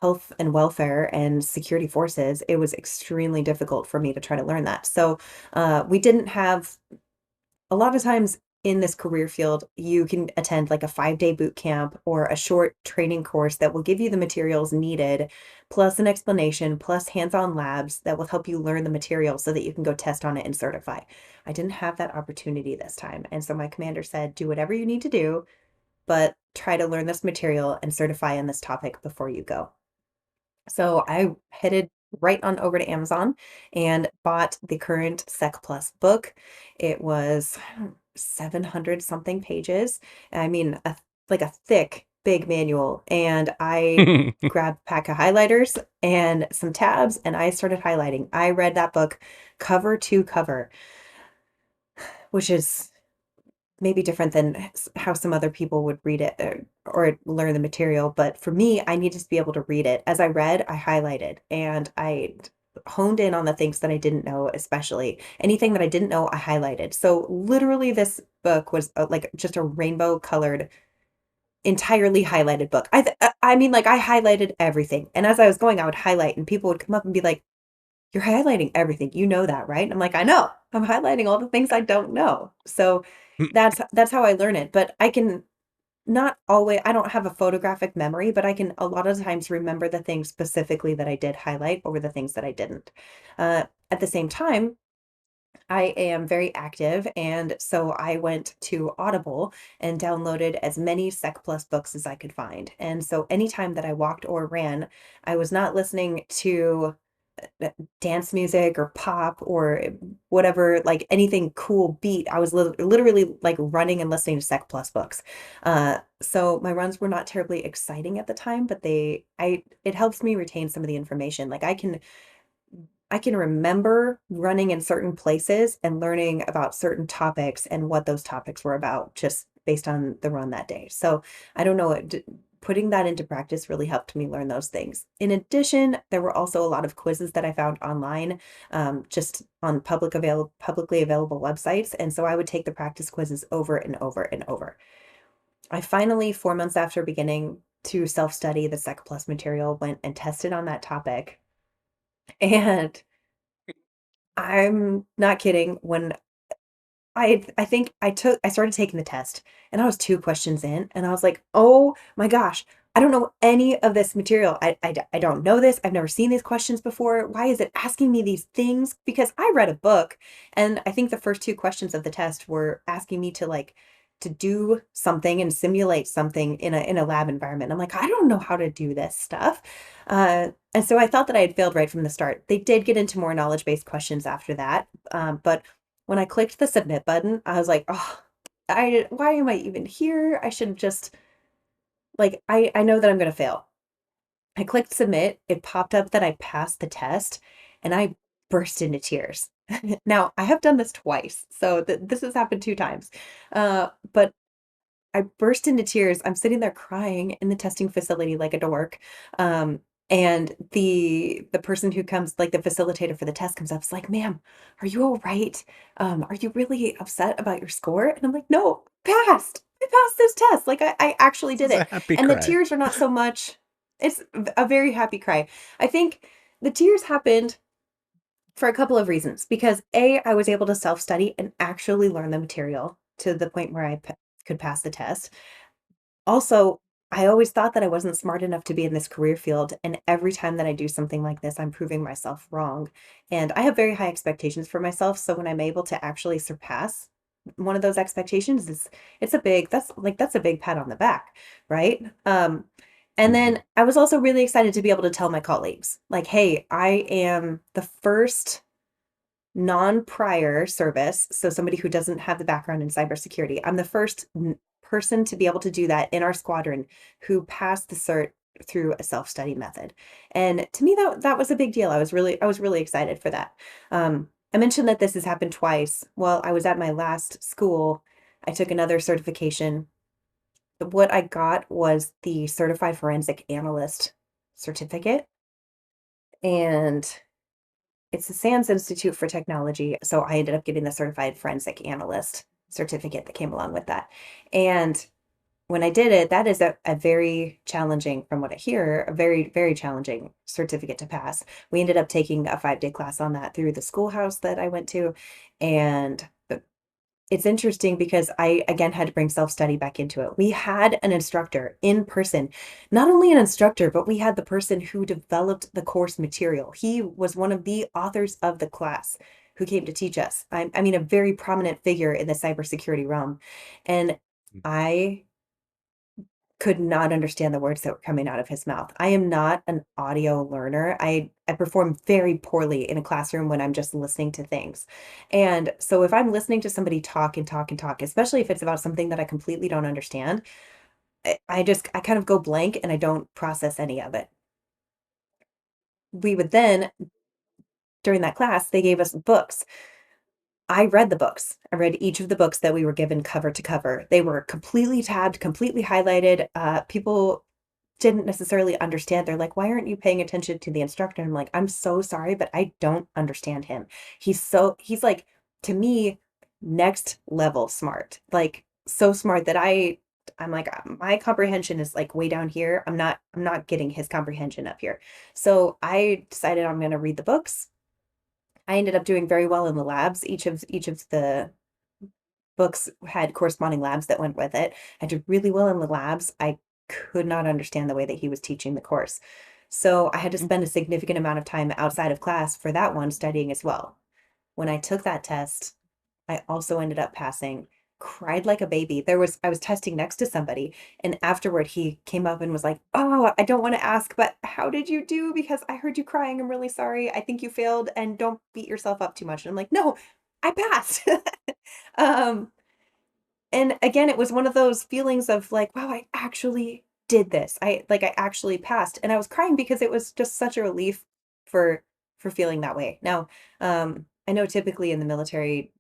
health and welfare and security forces, it was extremely difficult for me to try to learn that. So we didn't have a lot of times in this career field, you can attend like a 5-day boot camp or a short training course that will give you the materials needed, plus an explanation, plus hands-on labs that will help you learn the material so that you can go test on it and certify. I didn't have that opportunity this time. And so my commander said, do whatever you need to do, but try to learn this material and certify on this topic before you go. So I headed right on over to Amazon and bought the current Sec Plus book. It was 700 something pages. I mean, like a thick, big manual. And I grabbed a pack of highlighters and some tabs and I started highlighting. I read that book cover to cover, which is maybe different than how some other people would read it or learn the material. But for me, I needed to be able to read it. As I read, I highlighted and I honed in on the things that I didn't know, especially anything that I didn't know, I highlighted. So literally, this book was like just a rainbow colored, entirely highlighted book. I mean, like I highlighted everything. And as I was going, I would highlight, and people would come up and be like, "You're highlighting everything. You know that, right?" And I'm like, "I know. I'm highlighting all the things I don't know." So that's how I learn it. But I can not always I don't have a photographic memory, but I can a lot of times remember the things specifically that I did highlight over the things that I didn't. At the same time, I am very active, and so I went to Audible and downloaded as many Sec Plus books as I could find. And so anytime that I walked or ran, I was not listening to dance music or pop or whatever, like anything cool beat. I was literally like running and listening to Sec Plus books. So my runs were not terribly exciting at the time, but it helps me retain some of the information. Like I can remember running in certain places and learning about certain topics and what those topics were about just based on the run that day. So I don't know, putting that into practice really helped me learn those things. In addition, there were also a lot of quizzes that I found online, just on publicly available websites. And so I would take the practice quizzes over and over and over. I finally, 4 months after beginning to self-study the Sec Plus material, went and tested on that topic. And I'm not kidding. When I think I started taking the test and I was 2 questions in and I was like, "Oh my gosh, I don't know any of this material. I don't know this. I've never seen these questions before. Why is it asking me these things?" Because I read a book and I think the first 2 questions of the test were asking me to like to do something and simulate something in a lab environment. I'm like, I don't know how to do this stuff. And so I thought that I had failed right from the start. They did get into more knowledge-based questions after that. But when I clicked the submit button, I was like, oh, why am I even here? I should just like I know that I'm gonna fail. I clicked submit, it popped up that I passed the test, and I burst into tears. Now, I have done this twice, so this has happened 2 times. But I burst into tears. I'm sitting there crying in the testing facility like a dork. And the person who comes, like the facilitator for the test comes up, is like, "Ma'am, are you all right? Are you really upset about your score?" And I'm like, "No, passed. I passed this test. Like I actually This did is a it." happy And the cry. tears are not so much, it's a very happy cry. I think the tears happened for a couple of reasons, because A, I was able to self-study and actually learn the material to the point where I could pass the test. Also, I always thought that I wasn't smart enough to be in this career field, and every time that I do something like this, I'm proving myself wrong. And I have very high expectations for myself, so when I'm able to actually surpass one of those expectations, it's a big that's a big pat on the back, right? And Mhm. then I was also really excited to be able to tell my colleagues, like, "Hey, I am the first non-prior service, so somebody who doesn't have the background in cybersecurity. I'm the first person to be able to do that in our squadron who passed the cert through a self-study method." And to me, that was a big deal. I was really excited for that. I mentioned that this has happened twice. While I was at my last school, I took another certification. What I got was the Certified Forensic Analyst certificate, and it's the SANS Institute for Technology, so I ended up getting the Certified Forensic Analyst certificate that came along with that. And when I did it, that is a very challenging, from what I hear, a very, very challenging certificate to pass. We ended up taking a 5-day class on that through the schoolhouse that I went to, and it's interesting because I, again, had to bring self-study back into it. We had an instructor in person, not only an instructor, but we had the person who developed the course material. He was one of the authors of the class who came to teach us. I mean, a very prominent figure in the cybersecurity realm. And I could not understand the words that were coming out of his mouth. I am not an audio learner. I perform very poorly in a classroom when I'm just listening to things. And so if I'm listening to somebody talk and talk and talk, especially if it's about something that I completely don't understand, I kind of go blank and I don't process any of it. We would then, during that class, they gave us books. I read the books. I read each of the books that we were given cover to cover. They were completely tabbed, completely highlighted. People didn't necessarily understand. They're like, "Why aren't you paying attention to the instructor?" I'm like, "I'm so sorry, but I don't understand him." He's like, to me, next level smart. Like, so smart that I'm like, my comprehension is like way down here. I'm not getting his comprehension up here." So I decided I'm going to read the books. I ended up doing very well in the labs. Each of the books had corresponding labs that went with it. I did really well in the labs. I could not understand the way that he was teaching the course. So I had to Mm. spend a significant amount of time outside of class for that one studying as well. When I took that test, I also ended up passing, cried like a baby. I was testing next to somebody, and afterward he came up and was like, "Oh, I don't want to ask, but how did you do? Because I heard you crying. I'm really sorry. I think you failed, and don't beat yourself up too much." And I'm like, "No, I passed." um, and again, it was one of those feelings of like, "Wow, I actually did this. I actually passed." And I was crying because it was just such a relief for feeling that way. Now, I know typically in the military,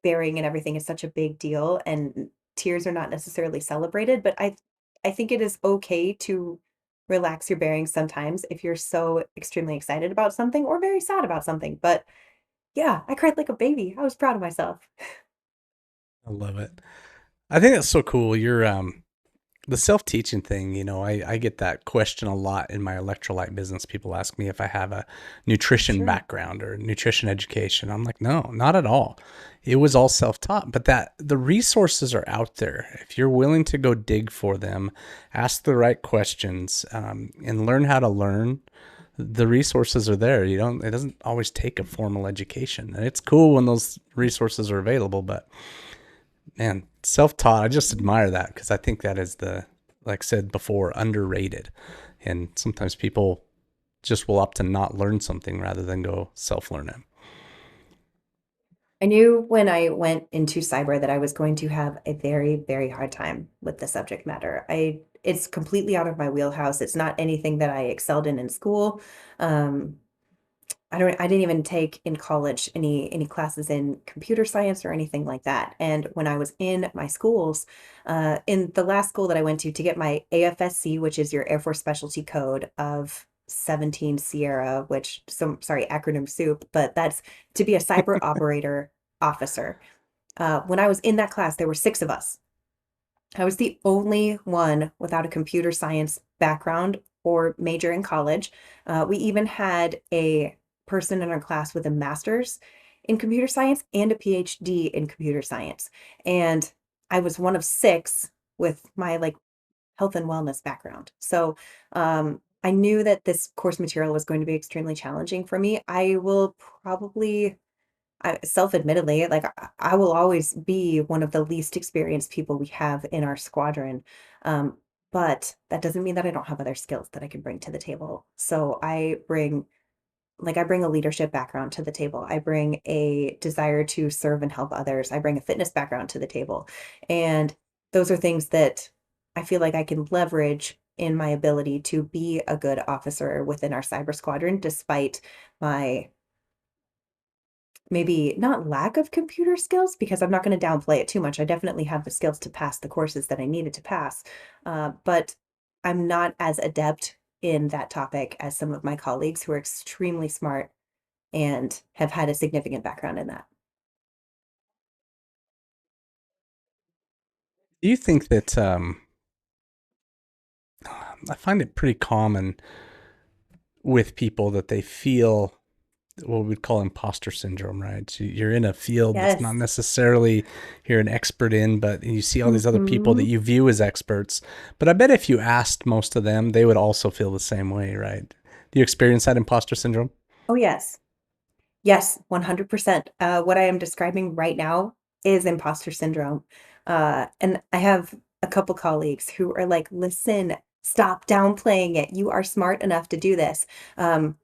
bearing and everything is such a big deal, and tears are not necessarily celebrated, but I think it is okay to relax your bearings sometimes if you're so extremely excited about something or very sad about something. But yeah, I cried like a baby. I was proud of myself. I love it. I think that's so cool. You're the self-teaching thing, I get that question a lot in my electrolyte business. People ask me if I have a nutrition Sure. background or nutrition education. I'm like, no, not at all. It was all self-taught, but that the resources are out there. If you're willing to go dig for them, ask the right questions, and learn how to learn, the resources are there. It doesn't always take a formal education. And it's cool when those resources are available, but Man, self-taught, I just admire that because I think that is like I said before, underrated. And sometimes people just will opt to not learn something rather than go self-learn it. I knew when I went into cyber that I was going to have a very, very hard time with the subject matter. It's completely out of my wheelhouse. It's not anything that I excelled in school. Um, I didn't even take in college any classes in computer science or anything like that. And when I was in my schools, in the last school that I went to get my AFSC, which is your Air Force Specialty Code of 17 Sierra, which some sorry, acronym soup, but that's to be a cyber operator officer. When I was in that class, there were six of us. I was the only one without a computer science background or major in college. We even had a person in our class with a master's in computer science and a PhD in computer science. And I was one of six with my like health and wellness background. So I knew that this course material was going to be extremely challenging for me. I will probably self-admittedly, like I will always be one of the least experienced people we have in our squadron. Um, but that doesn't mean that I don't have other skills that I can bring to the table. So I bring a leadership background to the table. I bring a desire to serve and help others. I bring a fitness background to the table. And those are things that I feel like I can leverage in my ability to be a good officer within our cyber squadron, despite my maybe not lack of computer skills because I'm not going to downplay it too much. I definitely have the skills to pass the courses that I needed to pass, but I'm not as adept in that topic as some of my colleagues who are extremely smart and have had a significant background in that. Do you think that I find it pretty common with people that they feel what we'd call imposter syndrome, right? So you're in a field that's not Yes. necessarily you're an expert in, but you see all these other people that Mhm. you view as experts. But I bet if you asked most of them, they would also feel the same way, right? Do you experience that imposter syndrome? Oh, yes. Yes, 100%. What I am describing right now is imposter syndrome. And I have a couple colleagues who are like, listen, stop downplaying it. You are smart enough to do this. And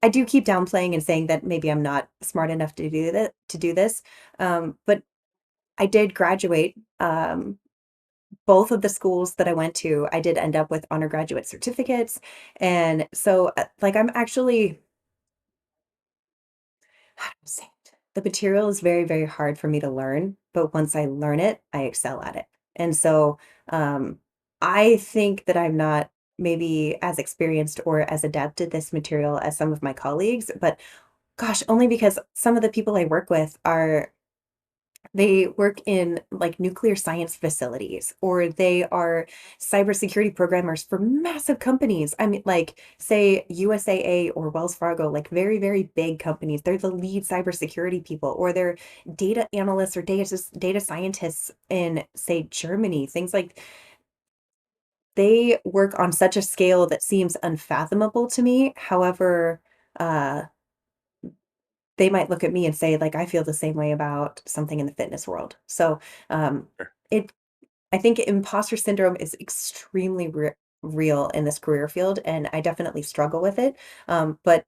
I do keep downplaying and saying that maybe I'm not smart enough to do this. But I did graduate. Both of the schools that I went to, I did end up with undergraduate certificates. And so, like, I'm actually how do I say it? The material is very, very hard for me to learn, but once I learn it, I excel at it. And so, um, I think that I'm not maybe as experienced or as adept at this material as some of my colleagues, but gosh, only because some of the people I work with are they work in like nuclear science facilities, or they are cybersecurity programmers for massive companies. I mean, like, say USAA or Wells Fargo, like very, very big companies. They're the lead cybersecurity people, or they're data analysts or data scientists in, say, Germany. Things like they work on such a scale that seems unfathomable to me. However, uh, they might look at me and say, like, I feel the same way about something in the fitness world. So, Sure. it I think imposter syndrome is extremely real in this career field, and I definitely struggle with it. But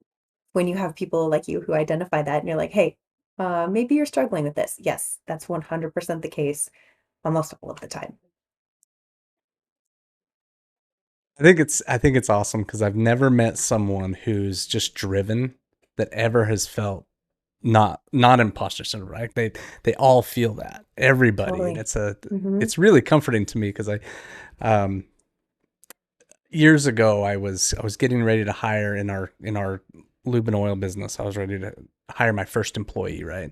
when you have people like you who identify that and you're like, hey, maybe you're struggling with this. Yes, that's 100% the case almost all of the time. I think it's awesome because I've never met someone who's just driven that ever has felt not imposter syndrome, right? They all feel that. Everybody. And Totally. Hmm. it's really comforting to me because um years ago I was getting ready to hire in our lube and oil business. I was ready to hire my first employee, right?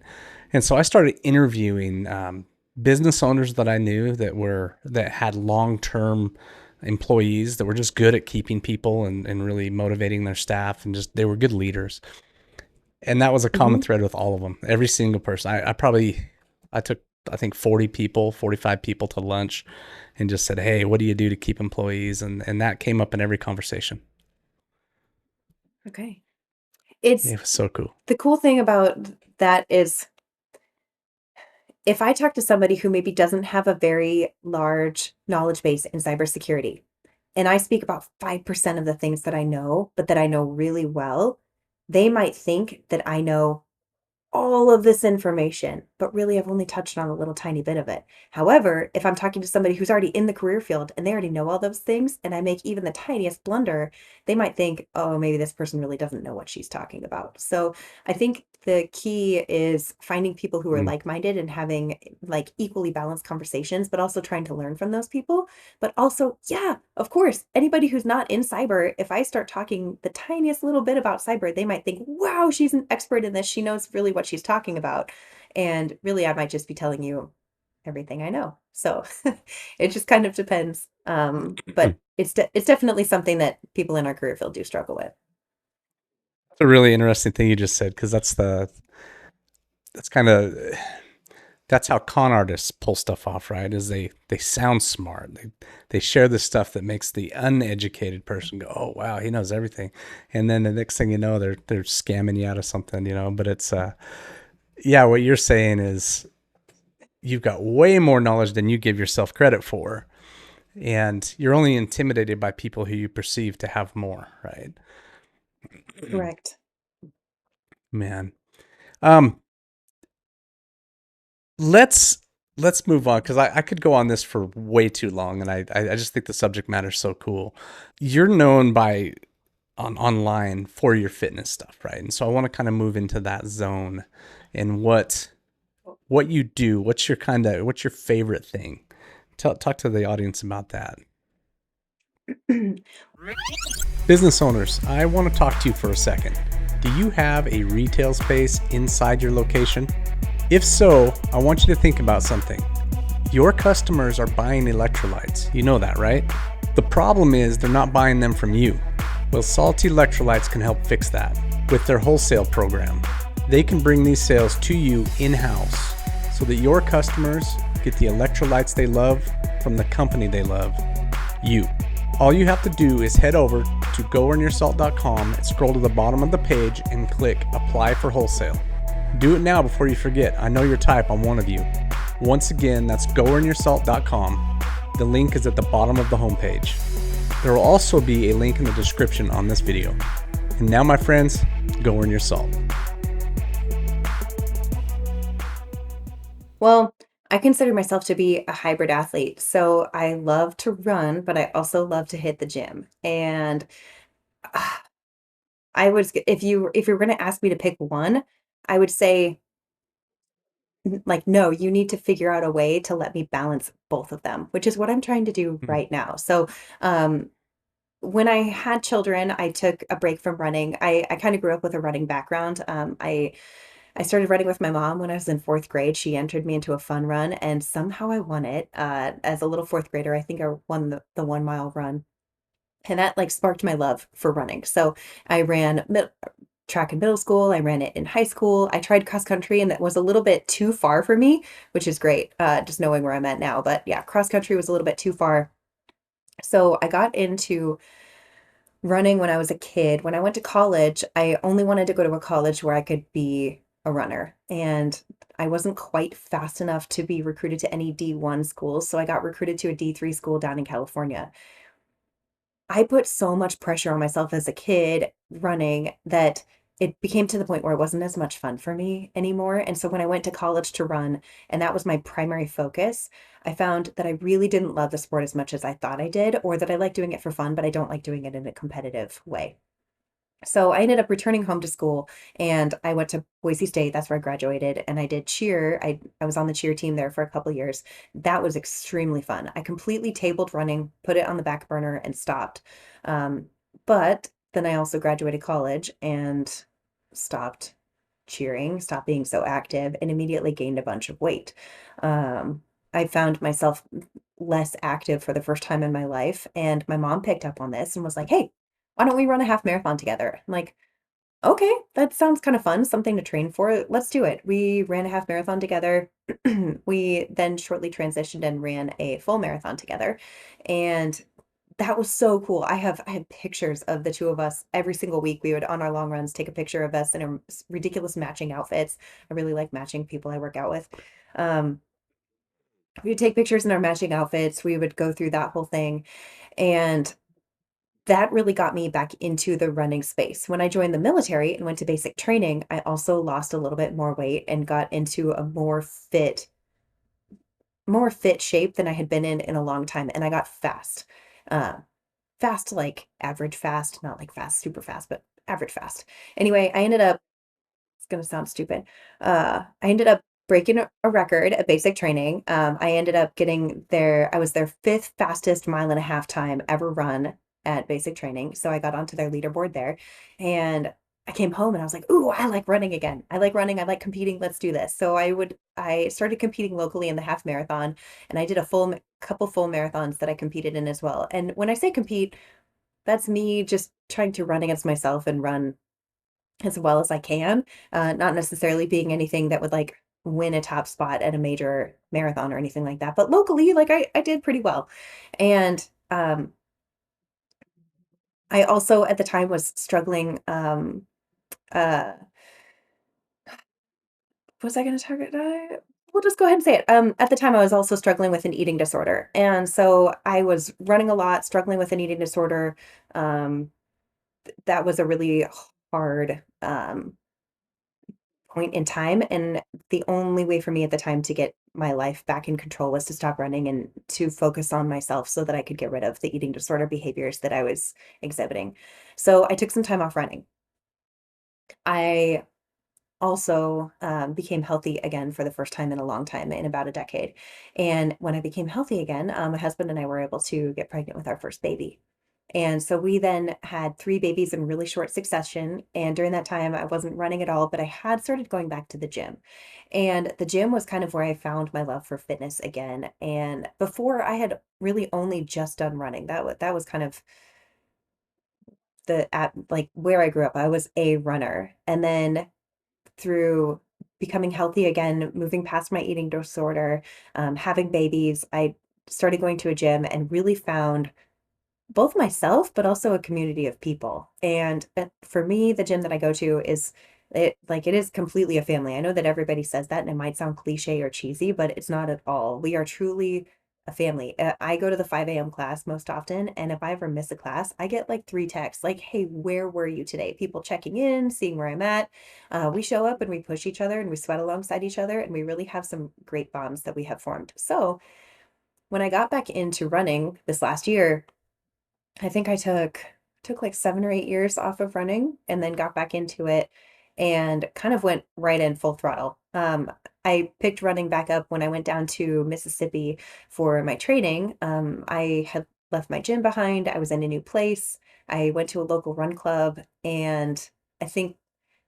And so I started interviewing business owners that I knew that had long-term employees that were just good at keeping people and really motivating their staff, and just they were good leaders. And that was a common Hmm. thread with all of them. Every single person. I took I think 40 people, 45 people to lunch and just said, "Hey, what do you do to keep employees?" And that came up in every conversation. Okay. It's It was so cool. the cool thing about that is if I talk to somebody who maybe doesn't have a very large knowledge base in cybersecurity, and I speak about 5% of the things that I know, but that I know really well, they might think that I know all of this information, but really I've only touched on a little tiny bit of it. However, if I'm talking to somebody who's already in the career field and they already know all those things, and I make even the tiniest blunder, they might think, oh, maybe this person really doesn't know what she's talking about. So I think the key is finding people who are Mm. like-minded and having like equally balanced conversations, but also trying to learn from those people. But also, yeah, of course, anybody who's not in cyber, if I start talking the tiniest little bit about cyber, they might think, wow, she's an expert in this. She knows really what she's talking about. And really, I might just be telling you everything I know. So it just kind of depends. But it's definitely something that people in our career field do struggle with. That's a really interesting thing you just said, because that's kind of that's how con artists pull stuff off, right? Is they sound smart. They share the stuff that makes the uneducated person go, "Oh wow, he knows everything," and then the next thing you know, they're scamming you out of something, you know. But it's yeah, what you're saying is you've got way more knowledge than you give yourself credit for, and you're only intimidated by people who you perceive to have more, right? Correct. Man. Um, let's let's move on, because I could go on this for way too long, and I just think the subject matter is so cool. You're known by online for your fitness stuff, right? And so I want to kind of move into that zone and what you do. What's your favorite thing? Talk to the audience about that. Business owners, I want to talk to you for a second. Do you have a retail space inside your location? If so, I want you to think about something. Your customers are buying electrolytes. You know that, right? The problem is they're not buying them from you. Well, Salty Electrolytes can help fix that with their wholesale program. They can bring these sales to you in-house so that your customers get the electrolytes they love from the company they love, you. All you have to do is head over to goearnyourSalt.com and scroll to the bottom of the page and click Apply for Wholesale. Do it now before you forget. I know your type, I'm one of you. Once again, that's goearnyourSalt.com. The link is at the bottom of the homepage. There will also be a link in the description on this video. And now, my friends, go earn your salt. Well, I consider myself to be a hybrid athlete. So I love to run, but I also love to hit the gym. And ah, if you were going to ask me to pick one, I would say like, no, you need to figure out a way to let me balance both of them, which is what I'm trying to do Hmm. right now. So, when I had children, I took a break from running. I kind of grew up with a running background. I started running with my mom when I was in fourth grade. She entered me into a fun run, and somehow I won it. As a little fourth grader, I think I won the 1 mile run. And that like sparked my love for running. So I ran track in middle school. I ran it in high school. I tried cross country and that was a little bit too far for me, which is great. Just knowing where I'm at now. But yeah, cross country was a little bit too far. So I got into running when I was a kid. When I went to college, I only wanted to go to a college where I could be a runner. And I wasn't quite fast enough to be recruited to any D1 schools. So I got recruited to a D3 school down in California. I put so much pressure on myself as a kid running that it became to the point where it wasn't as much fun for me anymore. And so when I went to college to run, and that was my primary focus, I found that I really didn't love the sport as much as I thought I did, or that I like doing it for fun, but I don't like doing it in a competitive way. So I ended up returning home to school and I went to Boise State. That's where I graduated. And I did cheer. I was on the cheer team there for a couple of years. That was extremely fun. I completely tabled running, put it on the back burner, and stopped. Um, but then I also graduated college and stopped cheering, stopped being so active, and immediately gained a bunch of weight. Um, I found myself less active for the first time in my life. And my mom picked up on this and was like, hey, why don't we run a half marathon together? I'm like, okay, that sounds kind of fun, something to train for. Let's do it. We ran a half marathon together. We then shortly transitioned and ran a full marathon together. And That was so cool. I have pictures of the two of us every single week. We would on our long runs take a picture of us in our ridiculous matching outfits. I really like matching people I work out with. Um, we would take pictures in our matching outfits. We would go through that whole thing. And that really got me back into the running space. When I joined the military and went to basic training, I also lost a little bit more weight and got into a more fit shape than I had been in a long time. And I got fast. Uh, Fast, like average fast, not like fast, super fast, but average fast. Anyway, I ended up, it's gonna sound stupid. I ended up breaking a record at basic training. I ended up getting I was their fifth fastest mile and a half time ever run at basic training. So I got onto their leaderboard there and I came home and I was like, ooh, I like running again. I like running. I like competing. Let's do this. So I started competing locally in the half marathon and I did a couple full marathons that I competed in as well. And when I say compete, that's me just trying to run against myself and run as well as I can, not necessarily being anything that would like win a top spot at a major marathon or anything like that. But locally, like I did pretty well. And I also at the time was struggling. Uh, was I going to target diet? We'll just go ahead and say it. At the time, I was also struggling with an eating disorder. And so I was running a lot, struggling with an eating disorder. Um, that was a really hard point in time, and the only way for me at the time to get my life back in control was to stop running and to focus on myself so that I could get rid of the eating disorder behaviors that I was exhibiting. So I took some time off running. I also became healthy again for the first time in a long time, in about a decade. And when I became healthy again, my husband and I were able to get pregnant with our first baby. And so we then had three babies in really short succession. And during that time, I wasn't running at all, but I had started going back to the gym. And the gym was kind of where I found my love for fitness again. And before I had really only just done running. That was kind of the at like where I grew up. I was a runner. And then through becoming healthy again, moving past my eating disorder, having babies, I started going to a gym and really found both myself, but also a community of people. And for me, the gym that I go to it is completely a family. I know that everybody says that and it might sound cliche or cheesy, but it's not at all. We are truly a family. I go to the 5 a.m. class most often, and if I ever miss a class, I get like three texts like, hey, where were you today? People checking in, seeing where I'm at. We show up and we push each other and we sweat alongside each other, and we really have some great bonds that we have formed. So when I got back into running this last year, I think I took like 7 or 8 years off of running and then got back into it and kind of went right in full throttle. I picked running back up when I went down to Mississippi for my training. I had left my gym behind. I was in a new place. I went to a local run club, and I think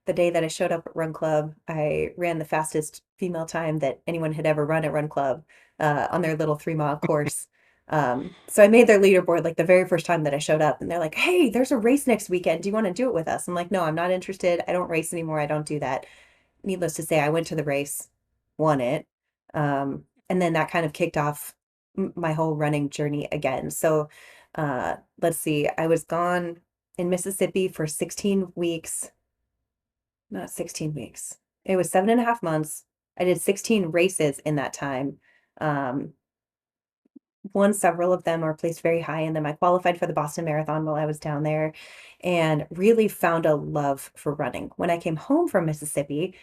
the day that I showed up at Run Club, I ran the fastest female time that anyone had ever run at Run Club on their little 3 mile course. So I made their leaderboard like the very first time that I showed up, and they're like, "Hey, there's a race next weekend. Do you want to do it with us?" I'm like, "No, I'm not interested. I don't race anymore. I don't do that." Needless to say, I went to the race, won it, and then that kind of kicked off my whole running journey again. So let's see, I was gone in Mississippi for 16 weeks, not 16 weeks. It was 7.5 months. I did 16 races in that time. Um, Won several of them or placed very high in them. I qualified for the Boston Marathon while I was down there and really found a love for running. When I came home from Mississippi,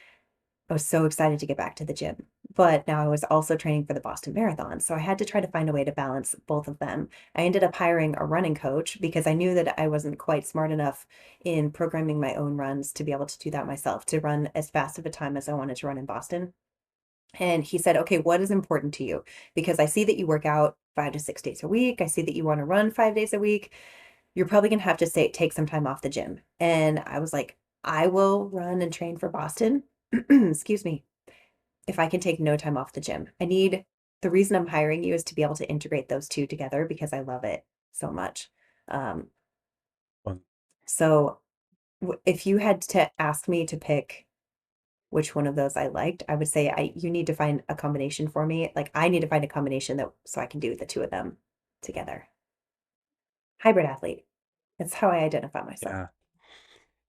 I was so excited to get back to the gym. But now I was also training for the Boston Marathon. So I had to try to find a way to balance both of them. I ended up hiring a running coach because I knew that I wasn't quite smart enough in programming my own runs to be able to do that myself, to run as fast of a time as I wanted to run in Boston. And he said, okay, what is important to you? Because I see that you work out 5 to 6 days a week. I see that you want to run 5 days a week. You're probably going to have to take some time off the gym. And I was like, I will run and train for Boston. Excuse me. If I can take no time off the gym, the reason I'm hiring you is to be able to integrate those two together because I love it so much. Um, Fun. so if you had to ask me to pick which one of those I liked, I would say you need to find a combination for me. Like I need to find a combination that so I can do the two of them together. hybrid athlete. That's how I identify myself. Yeah.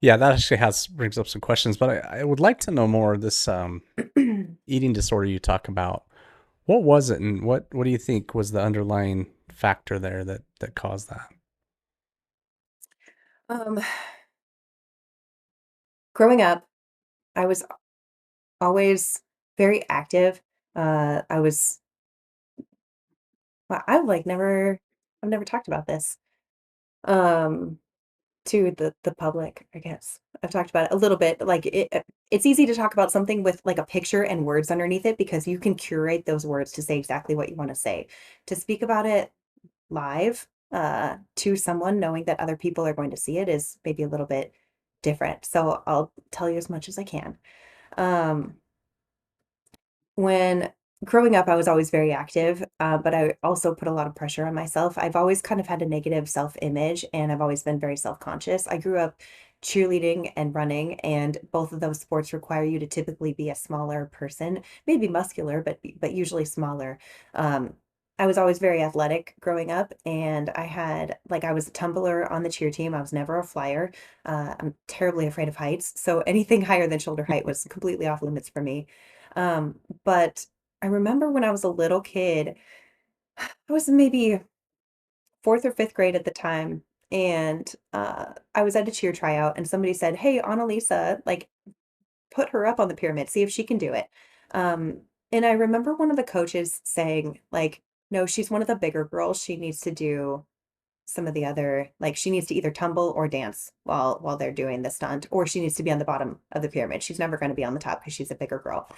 Yeah, that actually has brings up some questions, but I would like to know more of this eating disorder you talk about. What was it, and what do you think was the underlying factor there that caused that? Um, growing up, I was always very active. I was well, I've never talked about this um to the public, I guess. I've talked about it a little bit. Like it's easy to talk about something with like a picture and words underneath it because you can curate those words to say exactly what you want to say. To speak about it live to someone knowing that other people are going to see it is maybe a little bit different. So I'll tell you as much as I can. Um when growing up, I was always very active, but I also put a lot of pressure on myself. I've always kind of had a negative self-image, and I've always been very self-conscious. I grew up cheerleading and running, and both of those sports require you to typically be a smaller person, maybe muscular, but usually smaller. Um, I was always very athletic growing up, and I was a tumbler on the cheer team. I was never a flyer. I'm terribly afraid of heights, so anything higher than shoulder height was completely off limits for me. But I remember when I was a little kid, I was maybe 4th or 5th grade at the time, and, I was at a cheer tryout, and somebody said, "Hey, Annalisa, like, put her up on the pyramid, see if she can do it." And I remember one of the coaches saying, like, "No, she's one of the bigger girls, she needs to do some of the other like, she needs to either tumble or dance while they're doing the stunt, or she needs to be on the bottom of the pyramid. She's never gonna be on the top because she's a bigger girl."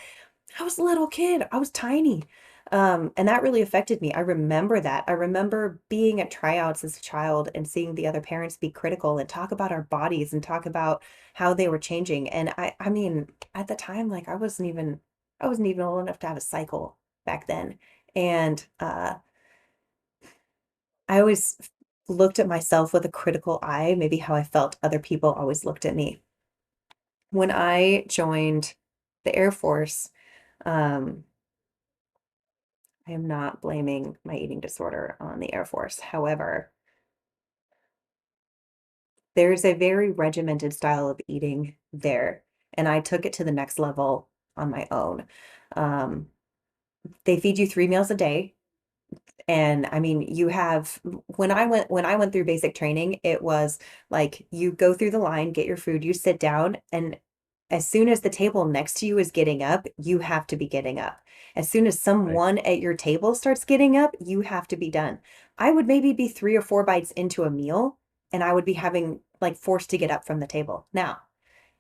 I was a little kid. I was tiny. And that really affected me. I remember that. I remember being at tryouts as a child and seeing the other parents be critical and talk about our bodies and talk about how they were changing. And I mean, at the time, like I wasn't even old enough to have a cycle back then. And I always looked at myself with a critical eye, maybe how I felt other people always looked at me. When I joined the Air Force, um, I am not blaming my eating disorder on the Air Force. However, there's a very regimented style of eating there, and I took it to the next level on my own. Um, they feed you 3 meals a day, and I mean, you have when I went through basic training, it was like you go through the line, get your food, you sit down, and as soon as the table next to you is getting up, you have to be getting up. As soon as Right. someone at your table starts getting up, you have to be done. I would maybe be 3 or 4 bites into a meal, and I would be having like forced to get up from the table. Now,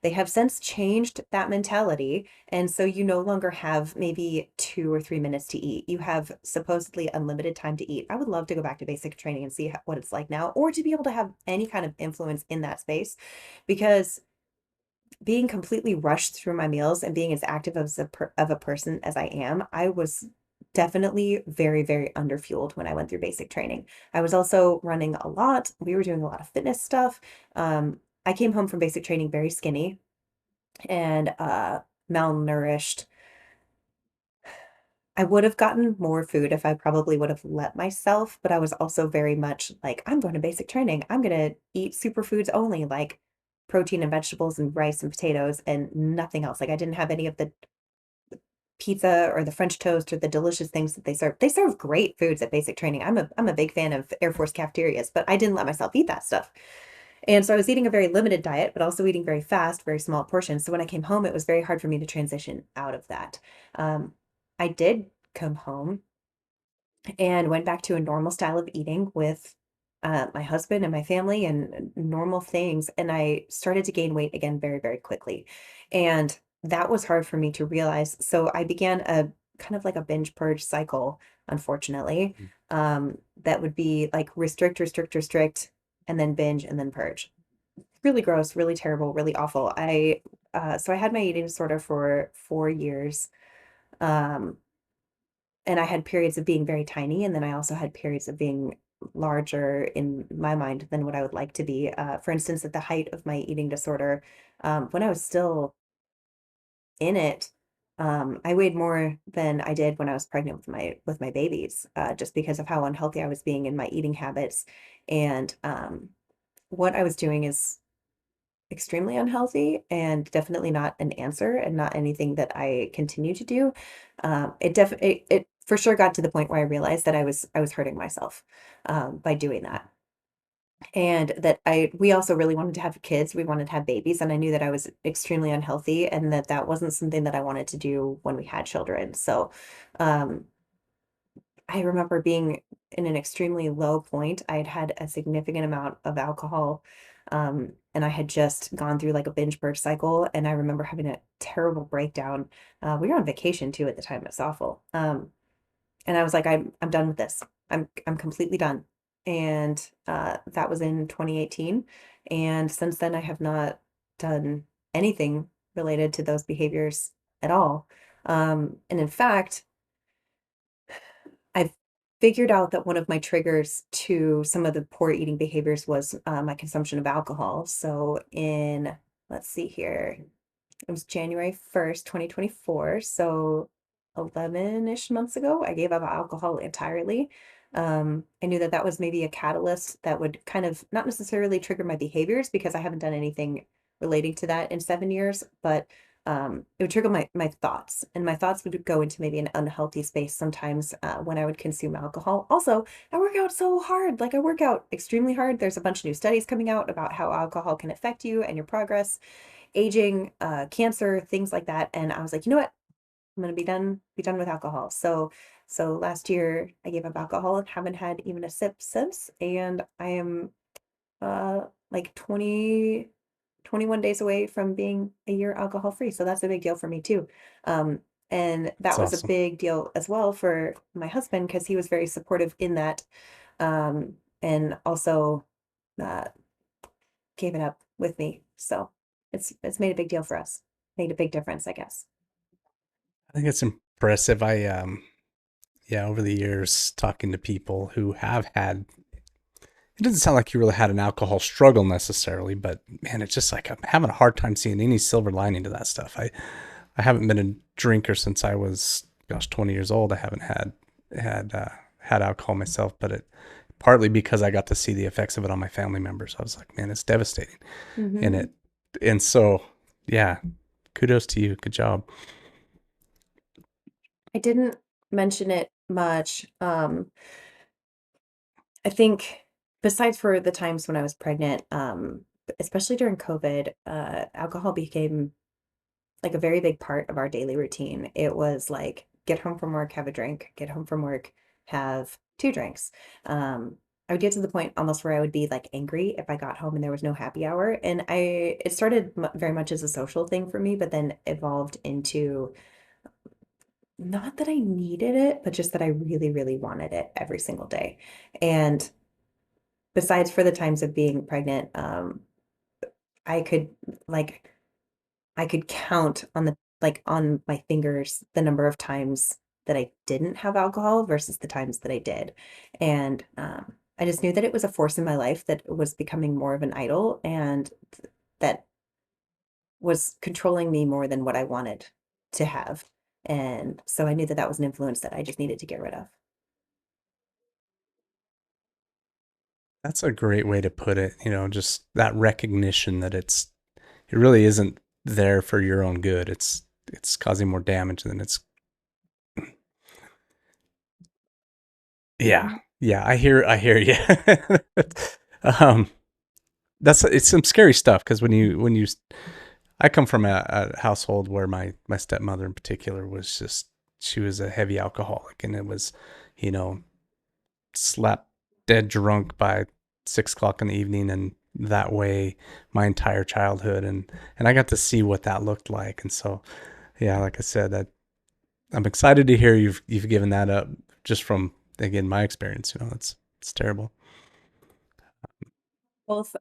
they have since changed that mentality, and so you no longer have maybe 2 or 3 minutes to eat. You have supposedly unlimited time to eat. I would love to go back to basic training and see what it's like now, or to be able to have any kind of influence in that space, because being completely rushed through my meals and being as active as of a person as I am, I was definitely very, very underfueled when I went through basic training. I was also running a lot. We were doing a lot of fitness stuff. I came home from basic training very skinny and malnourished. I would have gotten more food if I probably would have let myself, but I was also very much like, I'm going to basic training. I'm going to eat superfoods only, like protein and vegetables and rice and potatoes and nothing else. Like I didn't have any of the pizza or the French toast or the delicious things that they serve. They serve great foods at basic training. I'm a big fan of Air Force cafeterias, but I didn't let myself eat that stuff. And so I was eating a very limited diet, but also eating very fast, very small portions. So when I came home, it was very hard for me to transition out of that. Um, I did come home and went back to a normal style of eating with my husband and my family and normal things. And I started to gain weight again very, very quickly. And that was hard for me to realize. So I began a kind of like a binge purge cycle, unfortunately. Mhm. That would be like restrict, restrict, restrict, and then binge and then purge. Really gross, really terrible, really awful. So I had my eating disorder for 4 years. Um, and I had periods of being very tiny, and then I also had periods of being larger in my mind than what I would like to be. For instance, at the height of my eating disorder, when I was still in it, I weighed more than I did when I was pregnant with my babies, just because of how unhealthy I was being in my eating habits. And what I was doing is extremely unhealthy and definitely not an answer and not anything that I continue to do. It for sure got to the point where I realized that I was hurting myself by doing that. And that we also really wanted to have kids. We wanted to have babies, and I knew that I was extremely unhealthy and that that wasn't something that I wanted to do when we had children. So, um, I remember being in an extremely low point. I had had a significant amount of alcohol, and I had just gone through like a binge purge cycle. And I remember having a terrible breakdown. We were on vacation too at the time. It's awful. And I was like, I'm done with this. I'm completely done. And that was in 2018. And since then, I have not done anything related to those behaviors at all. And in fact, I've figured out that one of my triggers to some of the poor eating behaviors was my consumption of alcohol. So in, let's see here, it was January 1st, 2024. So 11-ish months ago, I gave up alcohol entirely. I knew that that was maybe a catalyst that would kind of not necessarily trigger my behaviors because I haven't done anything relating to that in 7 years, but it would trigger my thoughts, and my thoughts would go into maybe an unhealthy space sometimes when I would consume alcohol. Also, I work out so hard. Like I work out extremely hard. There's a bunch of new studies coming out about how alcohol can affect you and your progress, aging, cancer, things like that. And I was like, you know what? I'm gonna be done with alcohol. So last year I gave up alcohol and haven't had even a sip since. And I am like 21 days away from being a year alcohol free. So that's a big deal for me too. And It's that was a awesome. big deal as well for my husband because he was very supportive in that. And also uh, gave it up with me. So it's made a big deal for us. Made a big difference, I guess. I think it's impressive. Yeah, over the years, talking to people who have had, it doesn't sound like you really had an alcohol struggle necessarily, but man, it's just like I'm having a hard time seeing any silver lining to that stuff. I haven't been a drinker since I was, gosh, 20 years old. I haven't had alcohol myself, but it partly because I got to see the effects of it on my family members. I was like, man, it's devastating. And Hmm. so, yeah, kudos to you. Good job. I didn't mention it much. I think besides for the times when I was pregnant, especially during COVID, alcohol became like a very big part of our daily routine. It was like get home from work, have a drink, get home from work, have two drinks. I would get to the point almost where I would be like angry if I got home and there was no happy hour. And it started very much as a social thing for me, but then evolved into not that I needed it, but just that I really, really wanted it every single day. And besides for the times of being pregnant, I could like I could count on the like on my fingers the number of times that I didn't have alcohol versus the times that I did. And I just knew that it was a force in my life that was becoming more of an idol and that was controlling me more than what I wanted to have. And so I knew that that was an influence that I just needed to get rid of. That's a great way to put it. Just that recognition that it really isn't there for your own good. It's causing more damage than it's. Yeah, Mhm. yeah. I hear you. um, it's some scary stuff because I come from a household where my stepmother in particular was just, she was a heavy alcoholic, and it was, you know, slept dead drunk by 6 o'clock in the evening, and that way my entire childhood, and I got to see what that looked like. And so, yeah, like I said, that I'm excited to hear you've given that up, just from, again, my experience. It's terrible. Both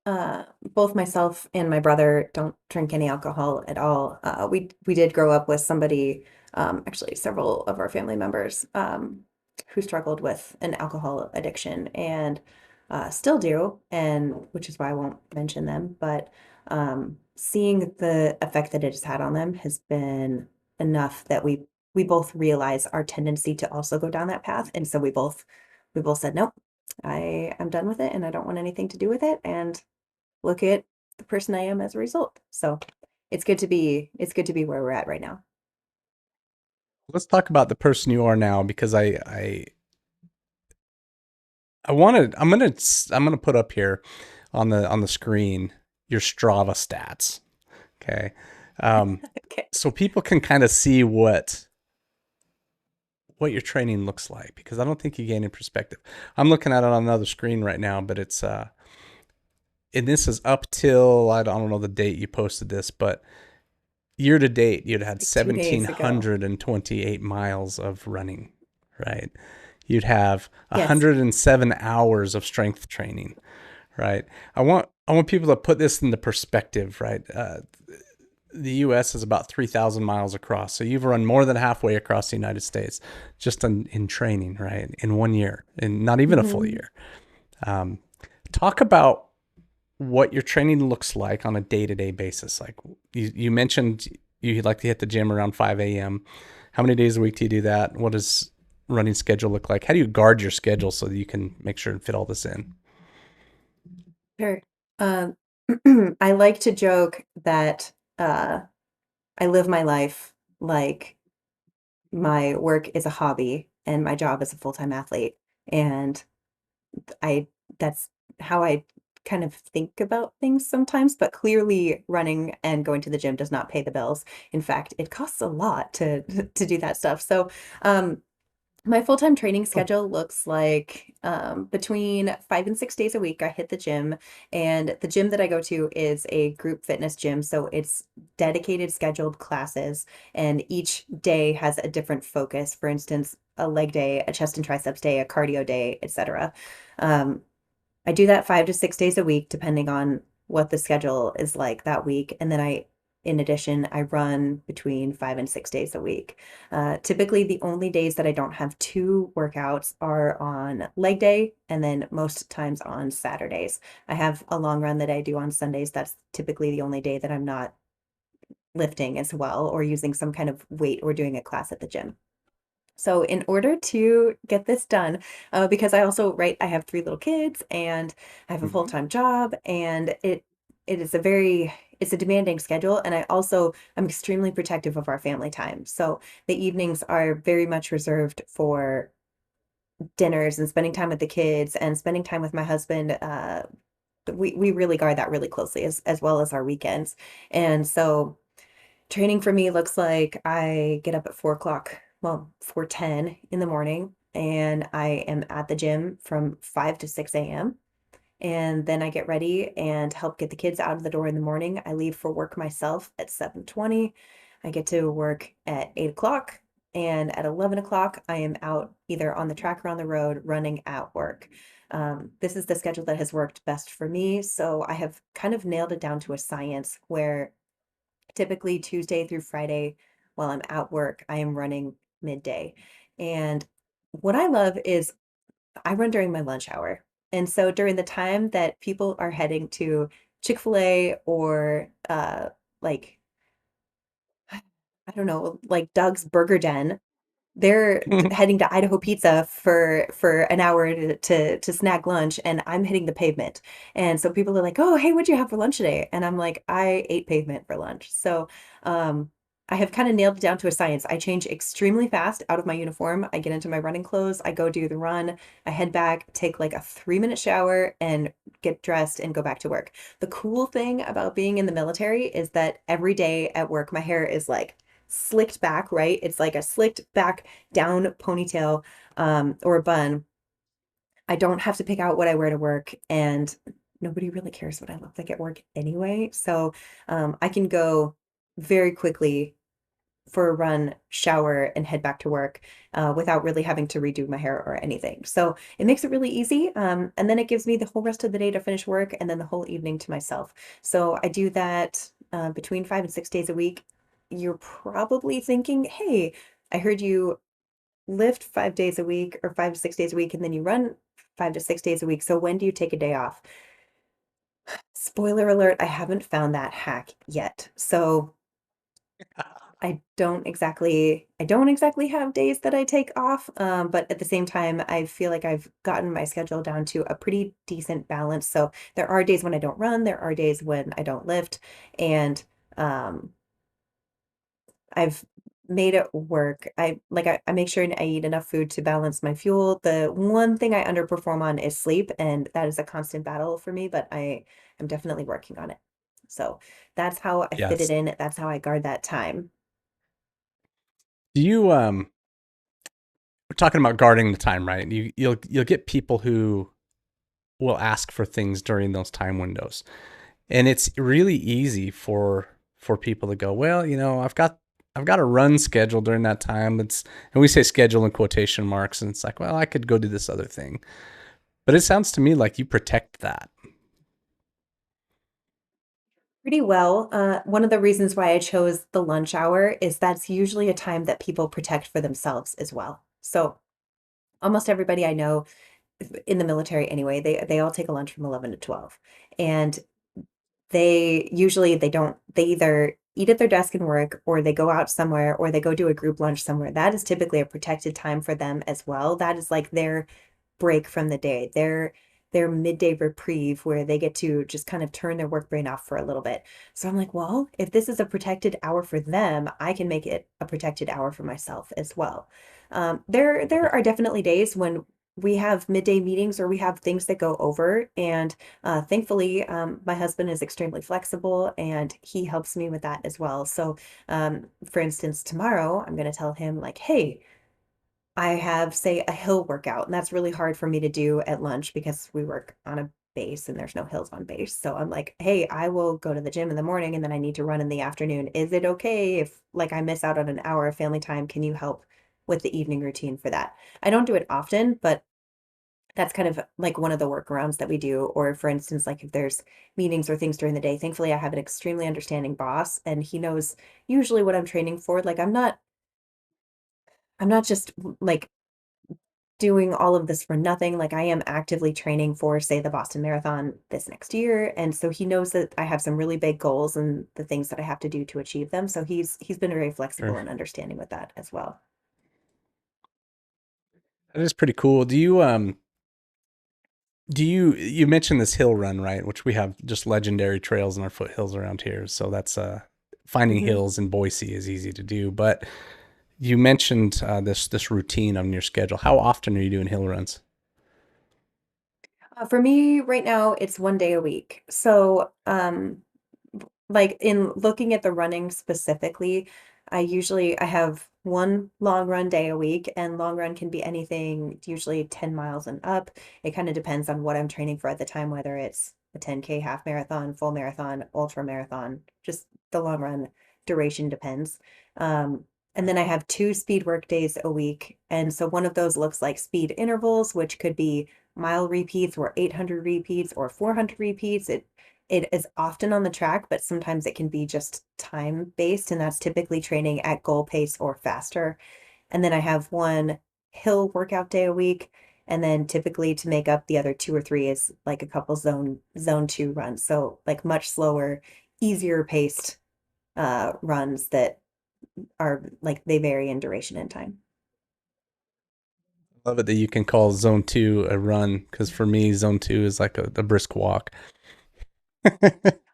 myself and my brother don't drink any alcohol at all. We did grow up with somebody, actually several of our family members, who struggled with an alcohol addiction and still do, and which is why I won't mention them. But seeing the effect that it has had on them has been enough that we both realize our tendency to also go down that path. And so we both said, nope, I'm done with it and I don't want anything to do with it. And look at the person I am as a result. So it's good to be where we're at right now. Let's talk about the person you are now because I wanted I'm gonna put up here on the screen your Strava stats. Okay. Um, Okay. so people can kind of see what your training looks like because I don't think you gain in perspective. I'm looking at it on another screen right now, but it's and this is up till I don't know the date you posted this, but year to date you'd had Like 2 days ago. 1,728 miles of running, right? You'd have Yes. 107 hours of strength training, right? I want people to put this into perspective, right? The U.S. is about 3,000 miles across, so you've run more than halfway across the United States just in training, right? In 1 year, and not even a full Hmm. year. Um, Talk about what your training looks like on a day-to-day basis. Like you mentioned, you like to hit the gym around 5 a.m. How many days a week do you do that? What does running schedule look like? How do you guard your schedule so that you can make sure and fit all this in? Sure. Um, I like to joke that I live my life like my work is a hobby and my job is a full-time athlete. And I that's how I kind of think about things sometimes, but clearly running and going to the gym does not pay the bills. In fact, it costs a lot to to do that stuff. So, um, my full-time training Oh, schedule looks like between 5 and 6 days a week, I hit the gym. And the gym that I go to is a group fitness gym. So it's dedicated, scheduled classes. And each day has a different focus. For instance, a leg day, a chest and triceps day, a cardio day, etc. Um, I do that 5 to 6 days a week, depending on what the schedule is like that week. And then in addition, I run between 5 and 6 days a week. Typically, the only days that I don't have two workouts are on leg day and then most times on Saturdays. I have a long run that I do on Sundays. That's typically the only day that I'm not lifting as well or using some kind of weight or doing a class at the gym. So in order to get this done, because I also, right, I have three little kids and I have a mhm. full-time job and it is it's a demanding schedule. And I'm extremely protective of our family time. So the evenings are very much reserved for dinners and spending time with the kids and spending time with my husband. We really guard that really closely as well as our weekends. And so training for me looks like I get up at 4 o'clock, well, 4:10 in the morning, and I am at the gym from 5 to 6 a.m. And then I get ready and help get the kids out of the door in the morning. I leave for work myself at 7:20. I get to work at 8 o'clock. And at 11 o'clock, I am out either on the track or on the road running at work. This is the schedule that has worked best for me. So I have kind of nailed it down to a science where typically Tuesday through Friday while I'm at work, I am running midday. And what I love is I run during my lunch hour. And so during the time that people are heading to Chick-fil-A or like I don't know, like Doug's Burger Den, they're heading to Idaho Pizza for an hour to snag lunch, and I'm hitting the pavement. And so people are like, "Oh, hey, what'd you have for lunch today?" And I'm like, "I ate pavement for lunch." So, I have kind of nailed it down to a science. I change extremely fast out of my uniform. I get into my running clothes. I go do the run. I head back, take like a 3 minute shower, and get dressed and go back to work. The cool thing about being in the military is that every day at work, my hair is like slicked back, right? It's like a slicked back down ponytail or a bun. I don't have to pick out what I wear to work, and nobody really cares what I look like at work anyway. So I can go very quickly for a run, shower, and head back to work without really having to redo my hair or anything. So it makes it really easy. And then it gives me the whole rest of the day to finish work and then the whole evening to myself. So I do that between 5 and 6 days a week. You're probably thinking, hey, I heard you lift 5 days a week or 5 to 6 days a week, and then you run 5 to 6 days a week. So when do you take a day off? Spoiler alert, I haven't found that hack yet. So I don't exactly have days that I take off, but at the same time, I feel like I've gotten my schedule down to a pretty decent balance. So there are days when I don't run, there are days when I don't lift, and um, I've made it work. I make sure I eat enough food to balance my fuel. The one thing I underperform on is sleep, and that is a constant battle for me, but I am definitely working on it. So that's how I fit it Yes. in. That's how I guard that time. Do you we're talking about guarding the time, right? You'll get people who will ask for things during those time windows. And it's really easy for people to go, well, I've got a run schedule during that time. And we say schedule in quotation marks, and it's like, well, I could go do this other thing. But it sounds to me like you protect that. Pretty well. One of the reasons why I chose the lunch hour is that's usually a time that people protect for themselves as well. So almost everybody I know in the military anyway, they all take a lunch from 11 to 12. And they either eat at their desk and work, or they go out somewhere, or they go do a group lunch somewhere. That is typically a protected time for them as well. That is like their break from the day, their midday reprieve where they get to just kind of turn their work brain off for a little bit. So I'm like, well, if this is a protected hour for them, I can make it a protected hour for myself as well. There are definitely days when we have midday meetings or we have things that go over, and thankfully, my husband is extremely flexible and he helps me with that as well. So, for instance, tomorrow I'm going to tell him, like, hey, I have, say, a hill workout, and that's really hard for me to do at lunch because we work on a base and there's no hills on base. So I'm like, hey, I will go to the gym in the morning and then I need to run in the afternoon. Is it okay if, like, I miss out on an hour of family time? Can you help with the evening routine for that? I don't do it often, but that's kind of like one of the workarounds that we do. Or for instance, like if there's meetings or things during the day, thankfully I have an extremely understanding boss and he knows usually what I'm training for. Like I'm not just like doing all of this for nothing. Like I am actively training for, say, the Boston Marathon this next year. And so he knows that I have some really big goals and the things that I have to do to achieve them. So he's been very flexible Sure. and understanding with that as well. That is pretty cool. Do you mentioned this hill run, right? Which we have just legendary trails in our foothills around here. So that's finding Mhm. hills in Boise is easy to do. But you mentioned this routine on your schedule. How often are you doing hill runs? For me right now, it's 1 day a week. So, like in looking at the running specifically, I have one long run day a week, and long run can be anything, usually 10 miles and up. It kind of depends on what I'm training for at the time, whether it's a 10K half marathon, full marathon, ultra marathon, just the long run duration depends. Um, and then I have two speed work days a week. And so one of those looks like speed intervals, which could be mile repeats or 800 repeats or 400 repeats. It is often on the track, but sometimes it can be just time based, and that's typically training at goal pace or faster. And then I have one hill workout day a week, and then typically to make up the other two or three is like a couple zone two runs. So like much slower, easier paced runs that are like they vary in duration and time. Love it that you can call zone two a run because for me, zone two is like a brisk walk.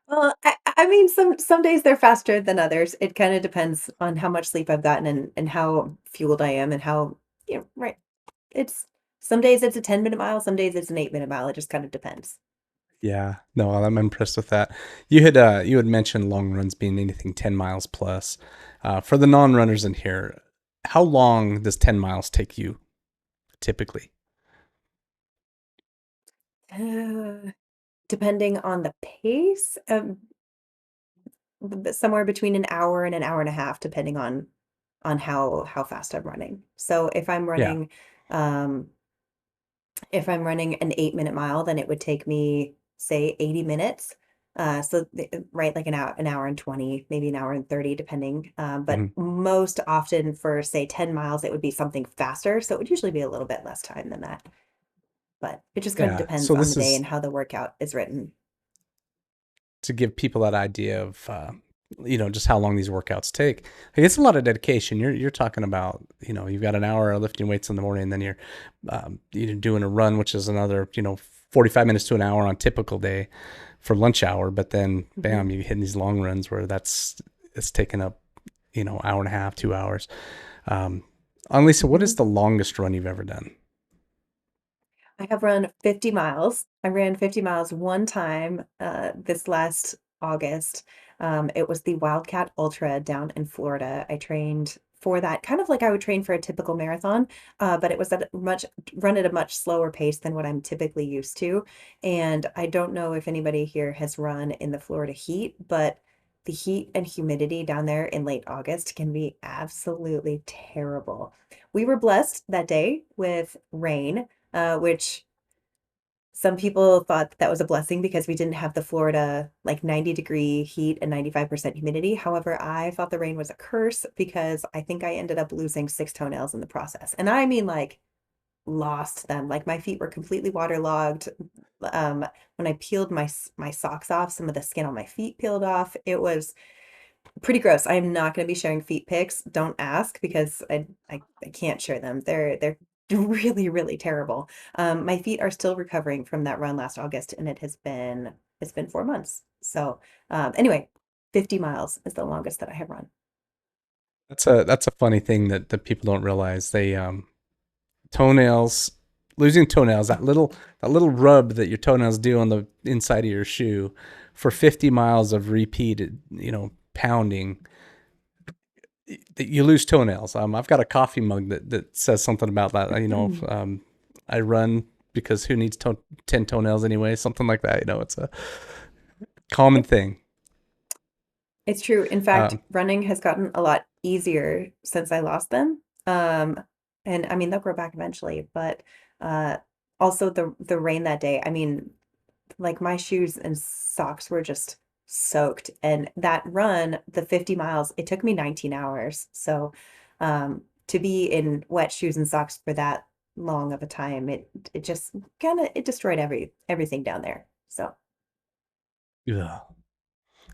Well, I mean, some days they're faster than others. It kind of depends on how much sleep I've gotten and how fueled I am and how, right. It's some days it's a 10-minute mile, some days it's an 8-minute mile. It just kind of depends. Yeah, no, I'm impressed with that. You had mentioned long runs being anything 10 miles plus. For the non-runners in here, how long does 10 miles take you typically? Uh, Depending on the pace, somewhere between an hour and an hour and a half, depending on how fast I'm running. So Yeah. um, if I'm running an 8-minute mile, then it would take me, say, 80 minutes. Right, like an hour and 20, maybe an hour and 30, depending. But Mhm. most often for, say, 10 miles, it would be something faster. So it would usually be a little bit less time than that. But it just kind of Yeah. depends So on the this day is and how the workout is written. to give people that idea of just how long these workouts take. Like, it's a lot of dedication. You're talking about, you've got an hour of lifting weights in the morning, and then you're doing a run, which is another, 45 minutes to an hour on typical day for lunch hour. But then bam, you're hitting these long runs where it's taking up, hour and a half, 2 hours. Annelise, what is the longest run you've ever done? I have run 50 miles. I ran 50 miles one time this last August. It was the Wildcat Ultra down in Florida. I trained for that, kind of like I would train for a typical marathon, but it was run at a much slower pace than what I'm typically used to. And I don't know if anybody here has run in the Florida heat, but the heat and humidity down there in late August can be absolutely terrible. We were blessed that day with rain, which some people thought that was a blessing because we didn't have the Florida like 90-degree heat and 95% humidity. However, I thought the rain was a curse because I think I ended up losing 6 toenails in the process. And I mean, like, lost them. Like, my feet were completely waterlogged. When I peeled my socks off, some of the skin on my feet peeled off. It was pretty gross. I'm not going to be sharing feet pics. Don't ask because I can't share them. They're really, really terrible. My feet are still recovering from that run last August, and it's been 4 months. So anyway, 50 miles is the longest that I have run. That's a funny thing that people don't realize. Toenails, losing toenails, that little rub that your toenails do on the inside of your shoe for 50 miles of repeated, pounding, you lose toenails. I've got a coffee mug that says something about that. I run because who needs 10 toenails anyway? Something like that. It's a common thing. It's true. In fact, running has gotten a lot easier since I lost them. And I mean, they'll grow back eventually, but also the rain that day, I mean, like, my shoes and socks were just soaked. And that run, the 50 miles, it took me 19 hours. So to be in wet shoes and socks for that long of a time, it just kind of, it destroyed everything down there. So Ugh.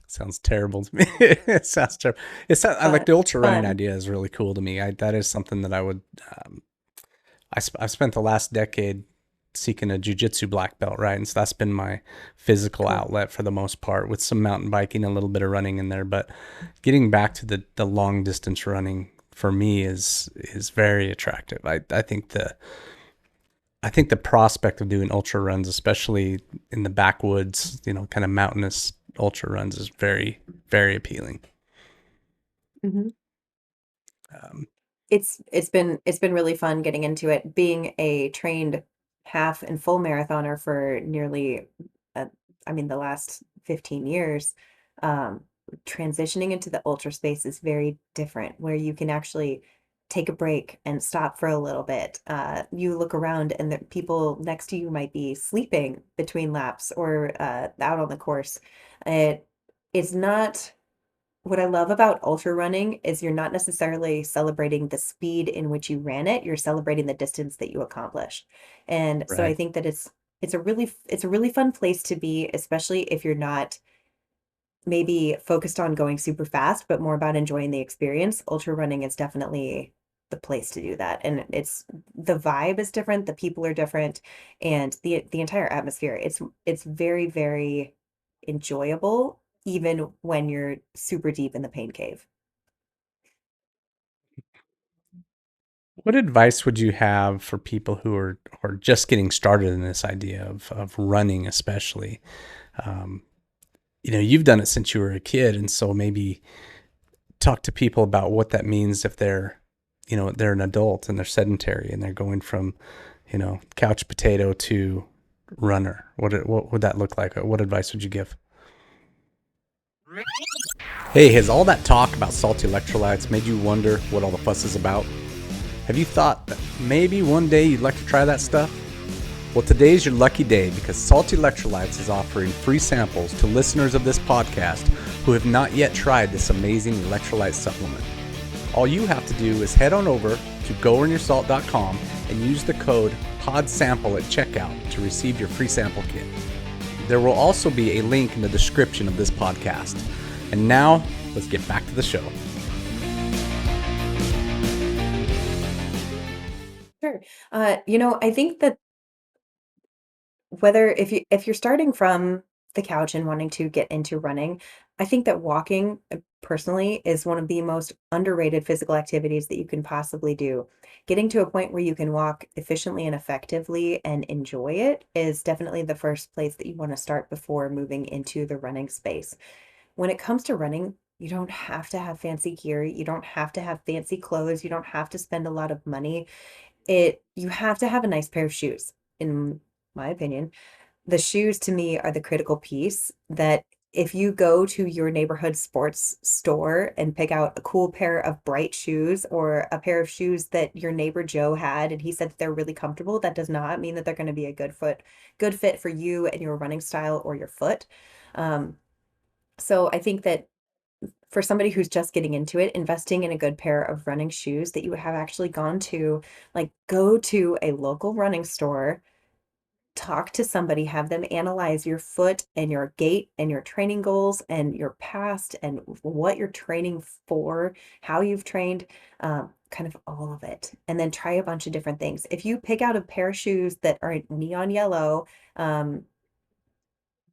Sounds terrible to me. It sounds terrible. I like the ultra running fun. idea is really cool to me. That is something that I would. I've spent the last decade seeking a jiu-jitsu black belt, right? And so that's been my physical Cool. outlet for the most part, with some mountain biking, a little bit of running in there. But getting back to the long distance running for me is very attractive. I think the prospect of doing ultra runs, especially in the backwoods, kind of mountainous ultra runs, is very, very appealing. Mhm. Um, It's been really fun getting into it. Being a trained half and full marathoner for nearly, uh, I mean, the last 15 years, um, transitioning into the ultra space is very different, where you can actually take a break and stop for a little bit. You look around, and the people next to you might be sleeping between laps or out on the course. It is not What I love about ultra running is you're not necessarily celebrating the speed in which you ran it, you're celebrating the distance that you accomplished. And so I right. think that it's a really fun place to be, especially if you're not maybe focused on going super fast, but more about enjoying the experience. Ultra running is definitely the place to do that. And the vibe is different, the people are different, and the entire atmosphere. It's very, very enjoyable, even when you're super deep in the pain cave. What advice would you have for people who are just getting started in this idea of running, especially? Um, you've done it since you were a kid, and so maybe talk to people about what that means if they're an adult and they're sedentary and they're going from, couch potato to runner. What would that look like? What advice would you give? Hey, has all that talk about salty electrolytes made you wonder what all the fuss is about? Have you thought that maybe one day you'd like to try that stuff? Well, today's your lucky day because Salty Electrolytes is offering free samples to listeners of this podcast who have not yet tried this amazing electrolyte supplement. All you have to do is head on over to goearnyourSalt.com and use the code PODSAMPLE at checkout to receive your free sample kit. There will also be a link in the description of this podcast. And now, let's get back to the show. Sure. I think that whether if you're starting from the couch and wanting to get into running, I think that walking, personally, is one of the most underrated physical activities that you can possibly do. Getting to a point where you can walk efficiently and effectively and enjoy it is definitely the first place that you want to start before moving into the running space. When it comes to running, you don't have to have fancy gear, you don't have to have fancy clothes, you don't have to spend a lot of money. It You have to have a nice pair of shoes, in my opinion. The shoes to me are the critical piece that if you go to your neighborhood sports store and pick out a cool pair of bright shoes or a pair of shoes that your neighbor Joe had and he said that they're really comfortable, that does not mean that they're going to be a good fit for you and your running style or your foot. Um, so I think that for somebody who's just getting into it, investing in a good pair of running shoes that you have actually gone to, like go to a local running store, talk to somebody, have them analyze your foot and your gait and your training goals and your past and what you're training for, how you've trained, kind of all of it. And then try a bunch of different things. If you pick out a pair of shoes that are neon yellow,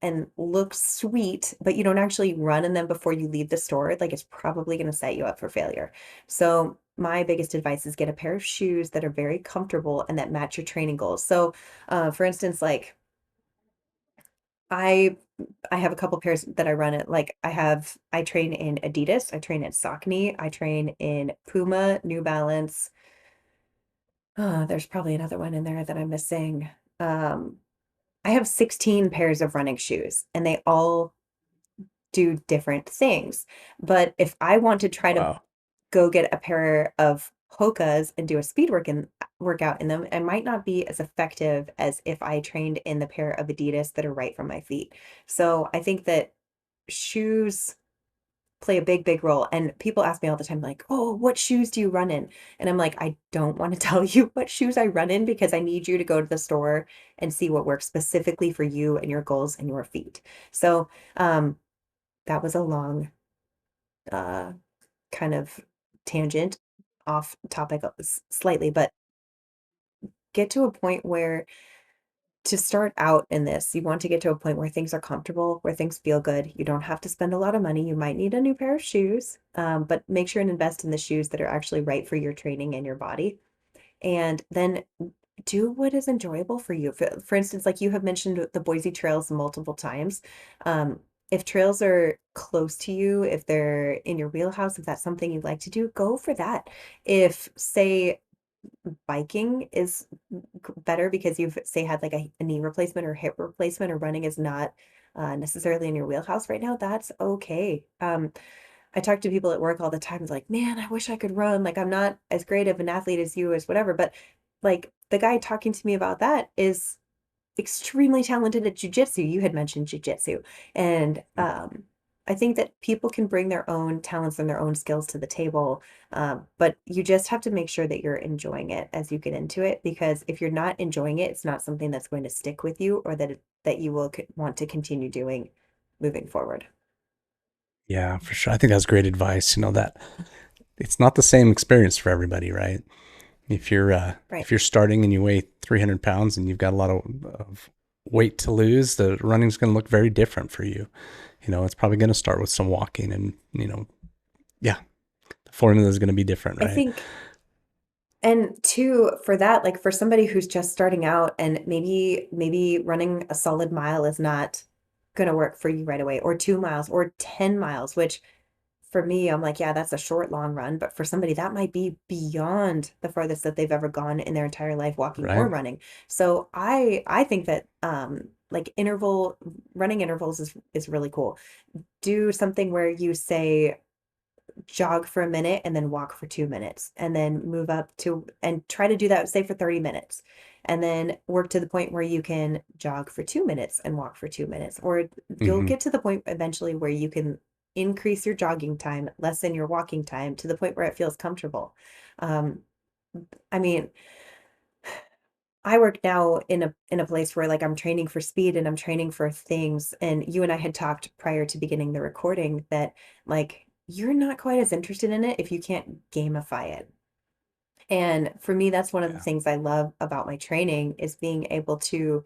and look sweet, but you don't actually run in them before you leave the store, like it's probably going to set you up for failure. So my biggest advice is get a pair of shoes that are very comfortable and that match your training goals. So, for instance, like I I have a couple pairs that I run it. Like I train in Adidas, I train in Saucony, I train in Puma, New Balance. There's probably another one in there that I'm missing. Um, I have 16 pairs of running shoes and they all do different things. But if I want to try to Wow. go get a pair of Hokas and do a workout in them, it might not be as effective as if I trained in the pair of Adidas that are right for my feet. So I think that shoes play a big, big role. And people ask me all the time, like, oh, what shoes do you run in? And I'm like, I don't want to tell you what shoes I run in because I need you to go to the store and see what works specifically for you and your goals and your feet. So, that was a long, uh, kind of tangent off topic slightly, but get to a point where to start out in this, you want to get to a point where things are comfortable, where things feel good. You don't have to spend a lot of money. You might need a new pair of shoes, but make sure and invest in the shoes that are actually right for your training and your body. And then do what is enjoyable for you. For instance, like you have mentioned the Boise trails multiple times. Um, if trails are close to you, if they're in your wheelhouse, if that's something you'd like to do, go for that. If, say, biking is better because you've, say, had like a knee replacement or hip replacement, or running is not necessarily in your wheelhouse right now, that's okay. I talk to people at work all the time, like, man, I wish I could run. Like, I'm not as great of an athlete as you, as whatever. But like the guy talking to me about that is extremely talented at jujitsu. You had mentioned jujitsu. And I think that people can bring their own talents and their own skills to the table. But you just have to make sure that you're enjoying it as you get into it, because if you're not enjoying it, it's not something that's going to stick with you, or that you will want to continue doing moving forward. Yeah, for sure. I think that's great advice. That it's not the same experience for everybody, right? Right. If you're starting and you weigh 300 pounds and you've got a lot of weight to lose, the running's going to look very different for you. It's probably going to start with some walking, and yeah, the formula is going to be different, I right? think, and two, for that, like for somebody who's just starting out and maybe running a solid mile is not going to work for you right away, or 2 miles or 10 miles, which for me, I'm like, yeah, that's a short, long run. But for somebody, that might be beyond the farthest that they've ever gone in their entire life, walking or Right. running. So I think that like running intervals is really cool. Do something where you say jog for a minute and then walk for 2 minutes, and then move up to and try to do that, say, for 30 minutes, and then work to the point where you can jog for 2 minutes and walk for 2 minutes, or you'll Hmm. get to the point eventually where you can increase your jogging time, lessen your walking time to the point where it feels comfortable. Um, I mean, I work now in a place where like I'm training for speed and I'm training for things. And you and I had talked prior to beginning the recording that like you're not quite as interested in it if you can't gamify it. And for me, that's one of the Yeah. things I love about my training is being able to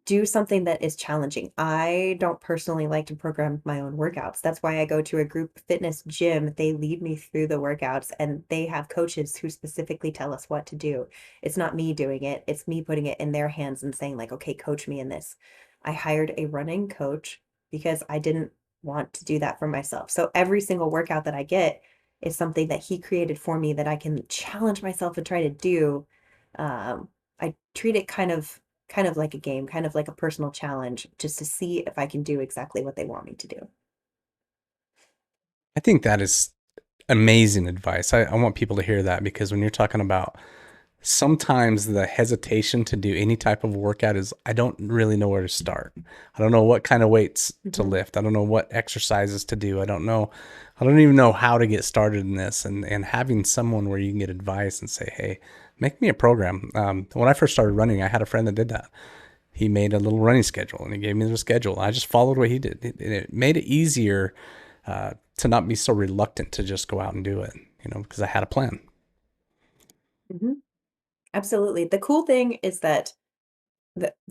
do something that is challenging. I don't personally like to program my own workouts. That's why I go to a group fitness gym. They lead me through the workouts and they have coaches who specifically tell us what to do. It's not me doing it, it's me putting it in their hands and saying, like, okay, coach me in this. I hired a running coach because I didn't want to do that for myself. So every single workout that I get is something that he created for me that I can challenge myself and try to do. I treat it kind of like a game, kind of like a personal challenge, just to see if I can do exactly what they want me to do. I think that is amazing advice. I want people to hear that because when you're talking about sometimes the hesitation to do any type of workout is I don't really know where to start. I don't know what kind of weights to Mhm, lift. I don't know what exercises to do. I don't even know how to get started in this. And having someone where you can get advice and say, hey, make me a program. When I first started running, I had a friend that did that. He made a little running schedule and he gave me the schedule. I just followed what he did. It made it easier to not be so reluctant to just go out and do it, because I had a plan. mhm. Absolutely. The cool thing is that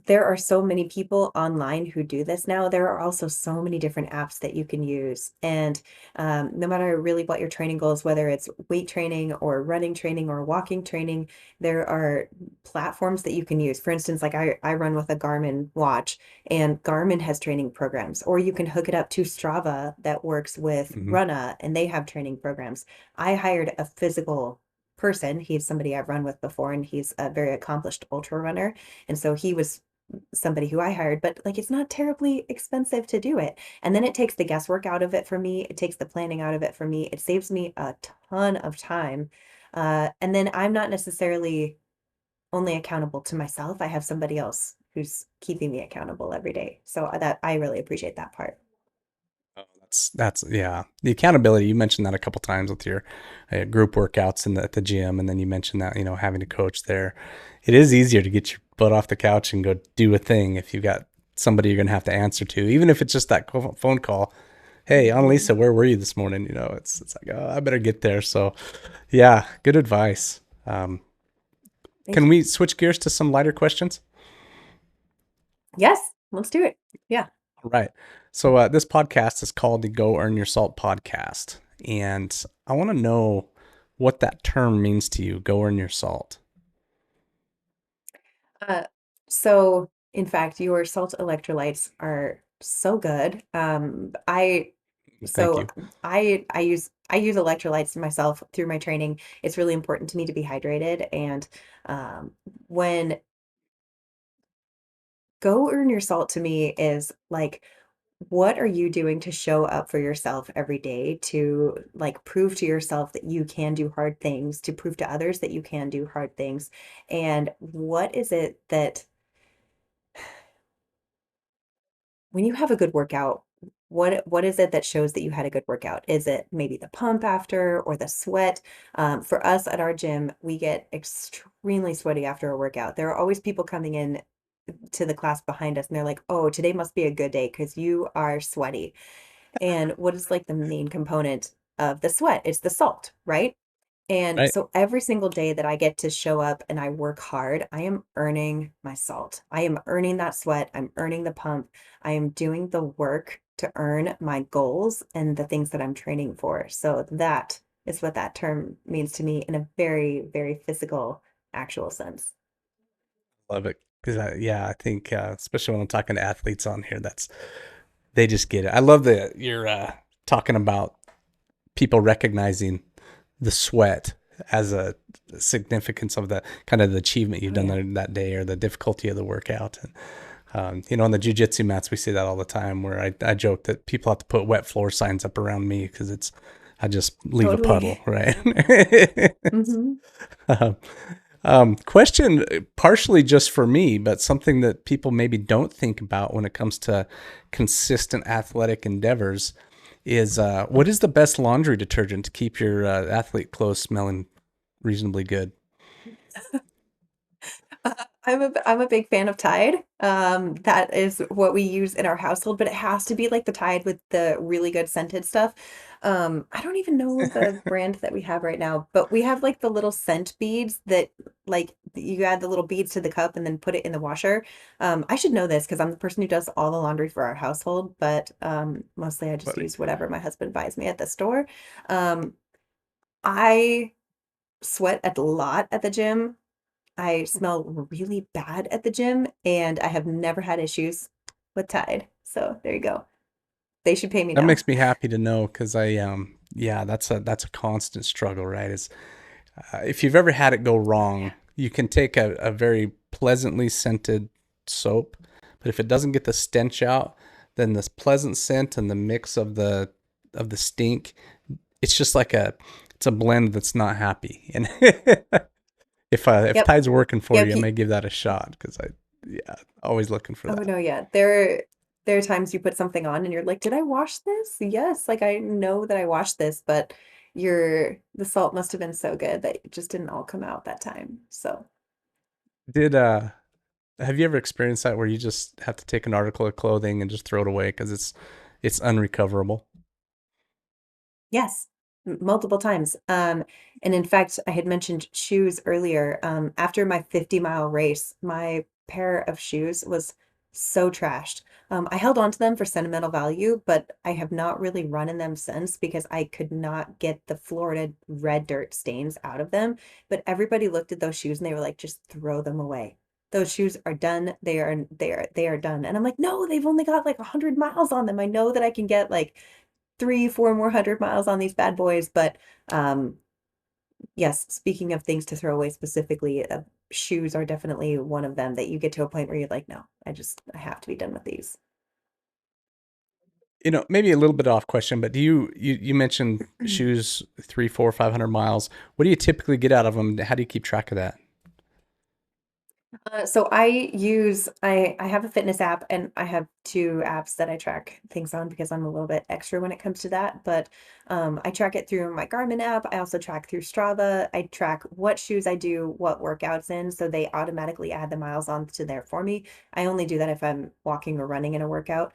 there are so many people online who do this now. There are also so many different apps that you can use. And no matter really what your training goals, whether it's weight training or running training or walking training, there are platforms that you can use. For instance, like I run with a Garmin watch, and Garmin has training programs, or you can hook it up to Strava that works with Hmm. Runna, and they have training programs. I hired a physical person. He's somebody I've run with before, and he's a very accomplished ultra runner, and so he was somebody who I hired, but like it's not terribly expensive to do it. And then it takes the guesswork out of it for me. It takes the planning out of it for me. It saves me a ton of time. And then I'm not necessarily only accountable to myself. I have somebody else who's keeping me accountable every day. So that I really appreciate that part. Oh, that's yeah. The accountability, you mentioned that a couple times with your group workouts at the gym, and then you mentioned that having a coach there. It is easier to get your butt off the couch and go do a thing if you've got somebody you're gonna have to answer to, even if it's just that phone call. Hey, Mhm. Annalisa, where were you this morning? It's like, oh, I better get there. So, yeah, good advice. Thank Can you. we switch gears to some lighter questions? Yes, let's do it. Yeah. All right. So this podcast is called the Go Earn Your Salt podcast, and I want to know what that term means to you. Go earn your salt. Uh, so in fact, your salt electrolytes are so good. Thank So you. I use electrolytes myself through my training. It's really important to me to be hydrated. And when go earn your salt to me is like, what are you doing to show up for yourself every day to like prove to yourself that you can do hard things, to prove to others that you can do hard things? And what is it that when you have a good workout, what is it that shows that you had a good workout? Is it maybe the pump after or the sweat? For us at our gym, we get extremely sweaty after a workout. There are always people coming in to the class behind us and they're like, "Oh, today must be a good day because you are sweaty." And what is like the main component of the sweat? It's the salt, right? And Right. so every single day that I get to show up and I work hard, I am earning my salt. I am earning that sweat. I'm earning the pump. I am doing the work to earn my goals and the things that I'm training for. So that is what that term means to me in a very, very physical, actual sense. Love it. Because yeah, I think especially when I'm talking to athletes on here, they just get it. I love that you're talking about people recognizing the sweat as a significance of the kind of the achievement you've Oh, done yeah. that day or the difficulty of the workout. And on the jujitsu mats, we see that all the time. Where I joke that people have to put wet floor signs up around me because I just leave a Totally. puddle, right? Hmm. um, question partially just for me, but something that people maybe don't think about when it comes to consistent athletic endeavors is what is the best laundry detergent to keep your athlete clothes smelling reasonably good? I'm a big fan of Tide. That is what we use in our household, but it has to be like the Tide with the really good scented stuff. I don't even know the brand that we have right now, but we have like the little scent beads that like you add the little beads to the cup and then put it in the washer. I should know this because I'm the person who does all the laundry for our household, but mostly I just Funny. use whatever my husband buys me at the store. Um, I sweat a lot at the gym. I smell really bad at the gym, and I have never had issues with Tide. So there you go. They should pay me That now. makes me happy to know because yeah, that's a constant struggle, right? Is if you've ever had it go wrong, you can take a very pleasantly scented soap, but if it doesn't get the stench out, then this pleasant scent and the mix of the stink, it's just like it's a blend that's not happy. And if Yep. Tide's working for Yep. you, I may give that a shot because yeah, always looking for Oh that. no, yeah. There are times you put something on and you're like, did I wash this? Yes, like I know that I washed this, but the salt must have been so good that it just didn't all come out that time. So Did have you ever experienced that where you just have to take an article of clothing and just throw it away because it's unrecoverable? yes, multiple times. And in fact, I had mentioned shoes earlier. After my 50-mile race, my pair of shoes was so trashed. I held on to them for sentimental value, but I have not really run in them since because I could not get the Florida red dirt stains out of them. But everybody looked at those shoes and they were like, just throw them away. Those shoes are done. They are done. And I'm like, no, they've only got like 100 miles on them. I know that I can get like 3, 4 more hundred miles on these bad boys. But um, yes, speaking of things to throw away specifically, shoes are definitely one of them that you get to a point where you're like, no, I have to be done with these. Maybe a little bit off question, but do you mentioned shoes 3, 4, 500 miles. What do you typically get out of them? How do you keep track of that? So I have a fitness app and I have two apps that I track things on because I'm a little bit extra when it comes to that. But I track it through my Garmin app. I also track through Strava. I track what shoes I do, what workouts in, so they automatically add the miles onto there for me. I only do that if I'm walking or running in a workout.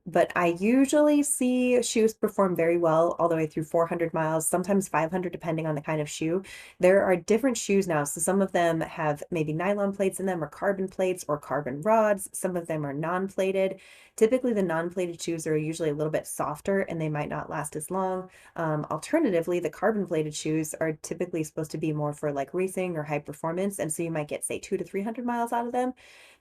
But I usually see shoes perform very well all the way through 400 miles, sometimes 500, depending on the kind of shoe. There are different shoes now. So some of them have maybe nylon plates in them or carbon plates or carbon rods. Some of them are non-plated. Typically, the non-plated shoes are usually a little bit softer and they might not last as long. Alternatively, the carbon plated shoes are typically supposed to be more for like racing or high performance. And so you might get, say, 2 to 300 miles out of them.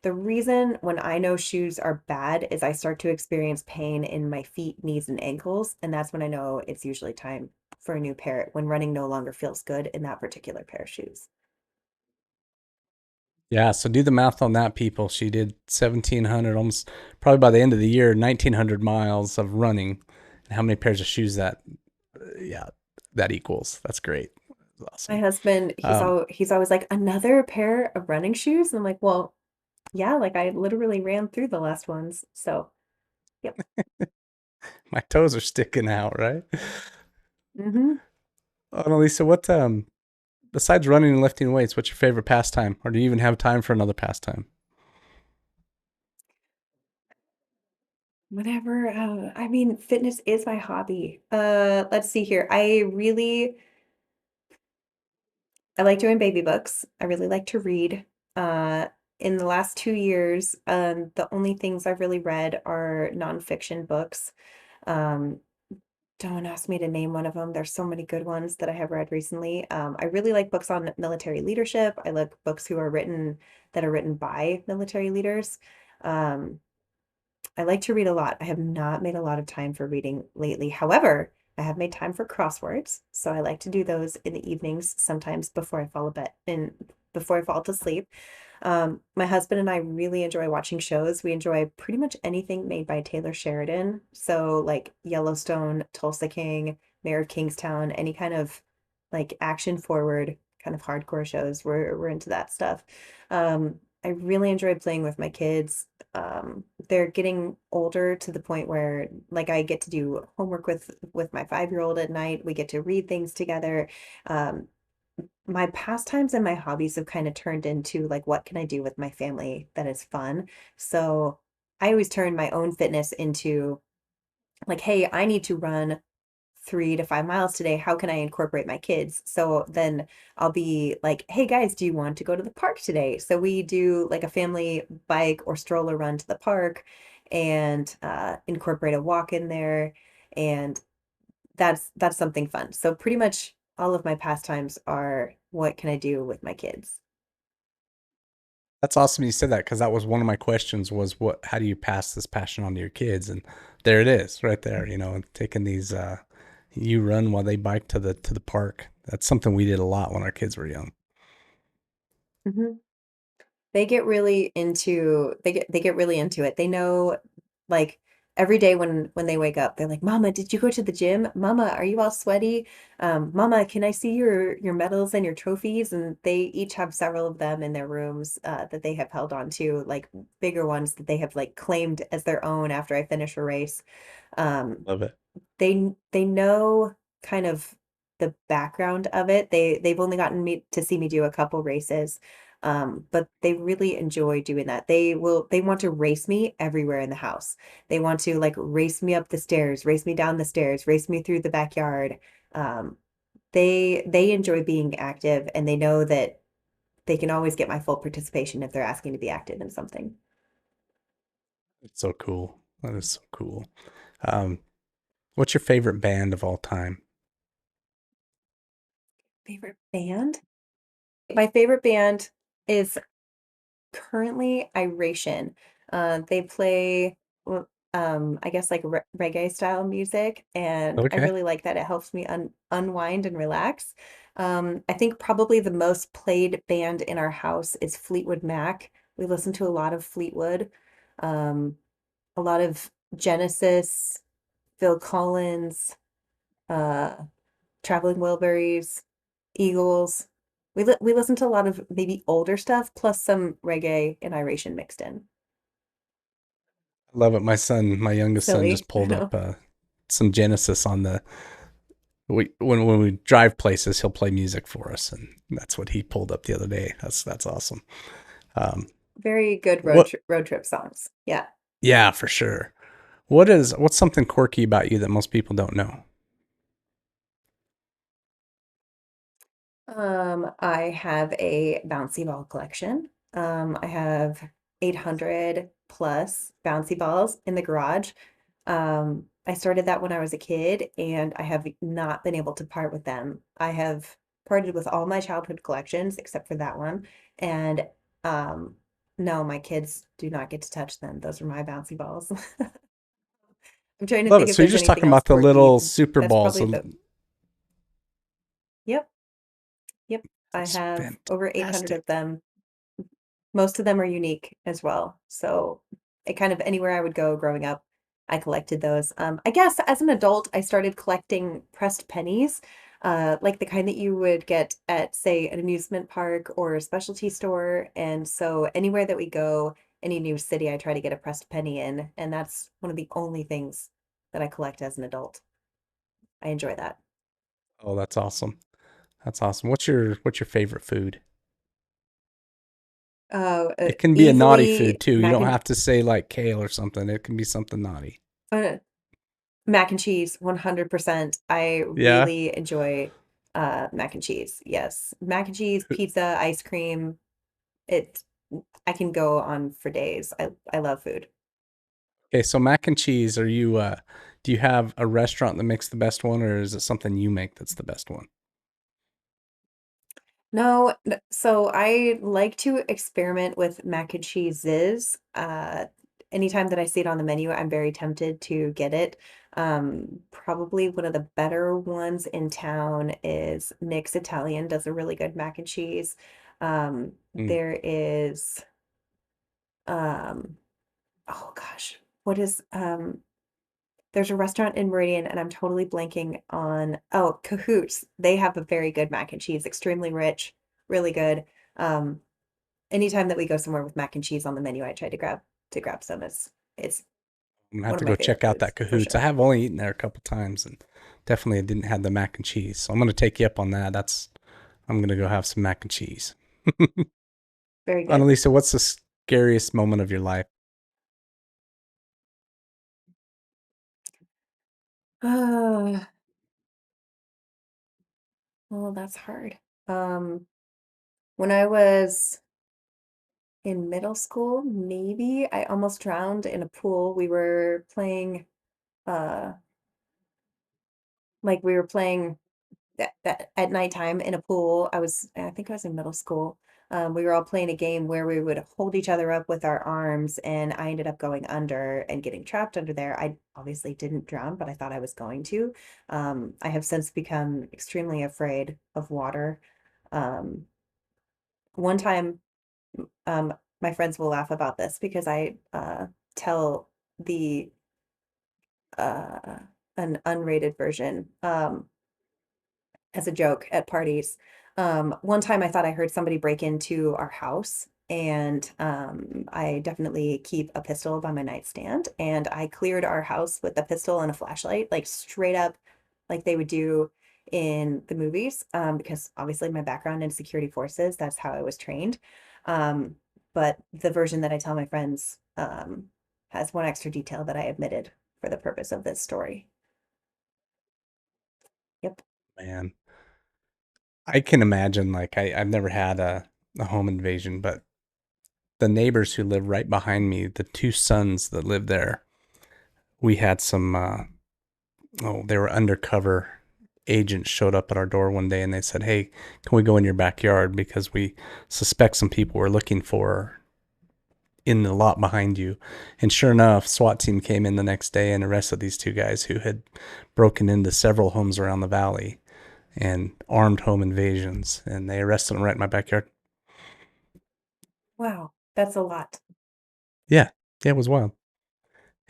The reason when I know shoes are bad is I start to experience pain in my feet, knees, and ankles. And that's when I know it's usually time for a new pair when running no longer feels good in that particular pair of shoes. Yeah, so do the math on that, people. She did 1,700, almost probably by the end of the year, 1,900 miles of running. And how many pairs of shoes yeah, that equals. That's great. That's My awesome. husband, Um, he's always like, another pair of running shoes? And I'm like, well, yeah, like I literally ran through the last ones. So, yep. my toes are sticking out, right? Hmm. Annalisa, besides running and lifting weights, what's your favorite pastime? Or do you even have time for another pastime? Whatever. I mean, fitness is my hobby. Let's see here. I like doing baby books. I really like to read. In the last 2 years, the only things I've really read are nonfiction books. Um, don't ask me to name one of them. There's so many good ones that I have read recently. I really like books on military leadership. I like books that are written by military leaders. Um, I like to read a lot. I have not made a lot of time for reading lately. However, I have made time for crosswords, so I like to do those in the evenings, sometimes before I fall a bit and before I fall to sleep. My husband and I really enjoy watching shows. We enjoy pretty much anything made by Taylor Sheridan. So like Yellowstone, Tulsa King, Mayor of Kingstown, any kind of like action forward kind of hardcore shows. We're into that stuff. I really enjoy playing with my kids. They're getting older to the point where like I get to do homework with my 5-year-old at night. We get to read things together. Um, my pastimes and my hobbies have kind of turned into like, what can I do with my family that is fun? So I always turn my own fitness into like, hey, I need to run 3 to 5 miles today. How can I incorporate my kids? So then I'll be like, hey guys, do you want to go to the park today? So we do like a family bike or stroller run to the park and incorporate a walk in there. And that's something fun. So pretty much all of my pastimes are what can I do with my kids? That's awesome you said that, because that was one of my questions was how do you pass this passion on to your kids? And there it is right there, and taking these you run while they bike to the park. That's something we did a lot when our kids were young. Mhm. They get really into it. They know like every day when they wake up, they're like, "Mama, did you go to the gym? Mama, are you all sweaty? Mama, can I see your medals and your trophies?" And they each have several of them in their rooms that they have held on to, like bigger ones that they have like claimed as their own after I finish a race. Um, Love it. they know kind of the background of it. They've only gotten me to see me do a couple races, but they really enjoy doing that. They want to race me everywhere in the house. They want to like race me up the stairs, race me down the stairs, race me through the backyard. Um, they enjoy being active, and they know that they can always get my full participation if they're asking to be active in something. It's so cool. That is so cool. Um, what's your favorite band of all time? Favorite band? My favorite band is currently Iration. They play, I guess like reggae style music, and I Okay. really like that. It helps me unwind and relax. I think probably the most played band in our house is Fleetwood Mac. We listen to a lot of Fleetwood, um, a lot of Genesis, Phil Collins, uh, Traveling Wilburys, Eagles. We listen to a lot of maybe older stuff plus some reggae and Iration mixed in. I love it. My youngest son Silly, just I pulled up know. some Genesis on the when we drive places, he'll play music for us, and that's what he pulled up the other day. That's awesome. Um, Very good what? road trip songs. Yeah. Yeah, for sure. What's something quirky about you that most people don't know? I have a bouncy ball collection. I have 800 plus bouncy balls in the garage. I started that when I was a kid, and I have not been able to part with them. I have parted with all my childhood collections except for that one. And um, no, my kids do not get to touch them. Those are my bouncy balls. I'm trying to Love think it. if So you're there's just anything talking else about the quirky. little super That's balls. probably yep, yep. I That's have over 800 of fantastic. them. Most of them are unique as well. So it kind of anywhere I would go growing up, I collected those. I guess as an adult, I started collecting pressed pennies, like the kind that you would get at, say, an amusement park or a specialty store. And so anywhere that we go, any new city, I try to get a pressed penny in. And that's one of the only things that I collect as an adult. I enjoy that. Oh, that's awesome. That's awesome. What's your favorite food? It can be a naughty food Easily too. You don't have to say like kale or something. It can be something naughty. uh, mac and cheese, 100%. I Yeah. really enjoy mac and cheese. Yes. Mac and cheese, pizza, ice cream. It I can go on for days. I love food. Okay, so mac and cheese, do you have a restaurant that makes the best one, or is it something you make that's the best one? No, so I like to experiment with mac and cheeses. Anytime that I see it on the menu, I'm very tempted to get it. Probably one of the better ones in town is Nick's Italian, does a really good mac and cheese. Mm. There is, um, oh gosh, what is, there's a restaurant in Meridian, and I'm totally blanking on, oh, Cahoots. They have a very good mac and cheese, extremely rich, really good. Um, Anytime that we go somewhere with mac and cheese on the menu, I try to grab some. It's I'm gonna have one of to my go favorite check out foods that for Cahoots. I sure. have only eaten there a couple times, and definitely it didn't have the mac and cheese. So I'm gonna take you up on that. I'm gonna go have some mac and cheese. Very good. Annalisa, what's the scariest moment of your life? Oh, well, that's hard. When I was in middle school, maybe I almost drowned in a pool. We were playing, uh, we were playing that at nighttime in a pool. I think I was in middle school. We were all playing a game where we would hold each other up with our arms, and I ended up going under and getting trapped under there. I obviously didn't drown, but I thought I was going to. I have since become extremely afraid of water. Um, one time, my friends will laugh about this because I tell the uh, an unrated version. As a joke at parties. One time I thought I heard somebody break into our house, and I definitely keep a pistol by my nightstand, and I cleared our house with a pistol and a flashlight, like straight up, like they would do in the movies, because obviously my background in security forces, that's how I was trained. Um, but the version that I tell my friends has one extra detail that I omitted for the purpose of this story. Yep. Man, I can imagine. Like, I've never had a home invasion, but the neighbors who live right behind me, the two sons that live there, we had some. They were undercover agents showed up at our door one day and they said, "Hey, can we go in your backyard because we suspect some people we're looking for in the lot behind you." And sure enough, SWAT team came in the next day and arrested these two guys who had broken into several homes around the valley and armed home invasions. And they arrested them right in my backyard. Wow, that's a lot. Yeah, yeah, it was wild.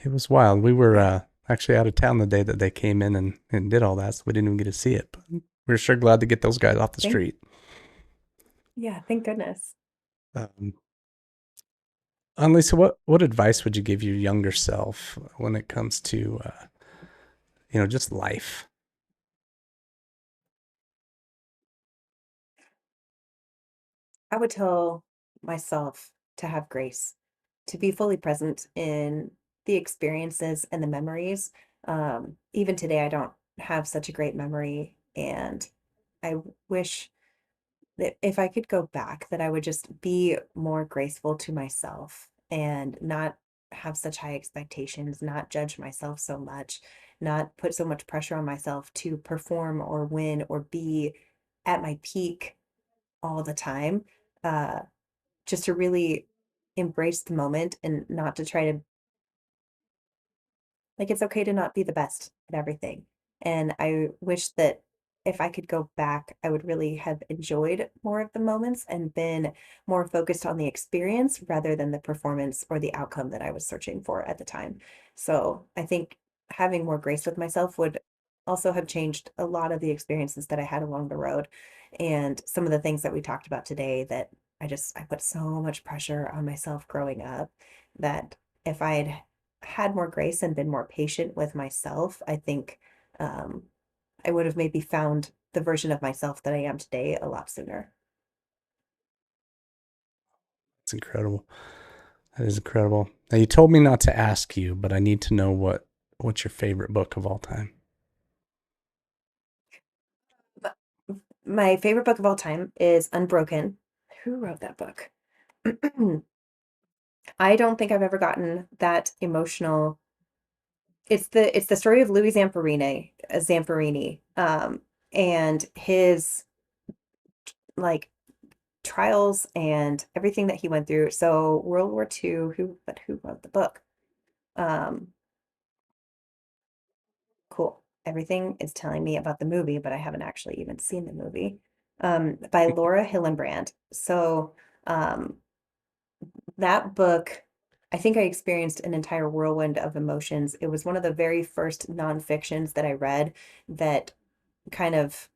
It was wild. We were Yeah. actually out of town the day that they came in and did all that, so we didn't even get to see it. But we were sure glad to get those guys off the Thank street. yeah, thank goodness. Um, Lisa, what advice would you give your younger self when it comes to just life? I would tell myself to have grace, to be fully present in the experiences and the memories. Even today, I don't have such a great memory, and I wish that if I could go back, that I would just be more graceful to myself and not have such high expectations, not judge myself so much, not put so much pressure on myself to perform or win or be at my peak all the time. Uh, just to really embrace the moment and not to try to like, it's okay to not be the best at everything. And I wish that if I could go back, I would really have enjoyed more of the moments and been more focused on the experience rather than the performance or the outcome that I was searching for at the time. So I think having more grace with myself would also have changed a lot of the experiences that I had along the road and some of the things that we talked about today that I put so much pressure on myself growing up that if I had more grace and been more patient with myself, I think um, I would have maybe found the version of myself that I am today a lot sooner. It's incredible. That is incredible. Now you told me not to ask you, but I need to know what's your favorite book of all time. But my favorite book of all time is Unbroken. Who wrote that book? I don't think I've ever gotten that emotional. It's the story of Louis Zamperini, and his like trials and everything that he went through. So World War II, who wrote the book? Um, cool. Everything is telling me about the movie, but I haven't actually even seen the movie. By Laura Hillenbrand. So um, that book, I think I experienced an entire whirlwind of emotions. It was one of the very first nonfictions that I read that kind of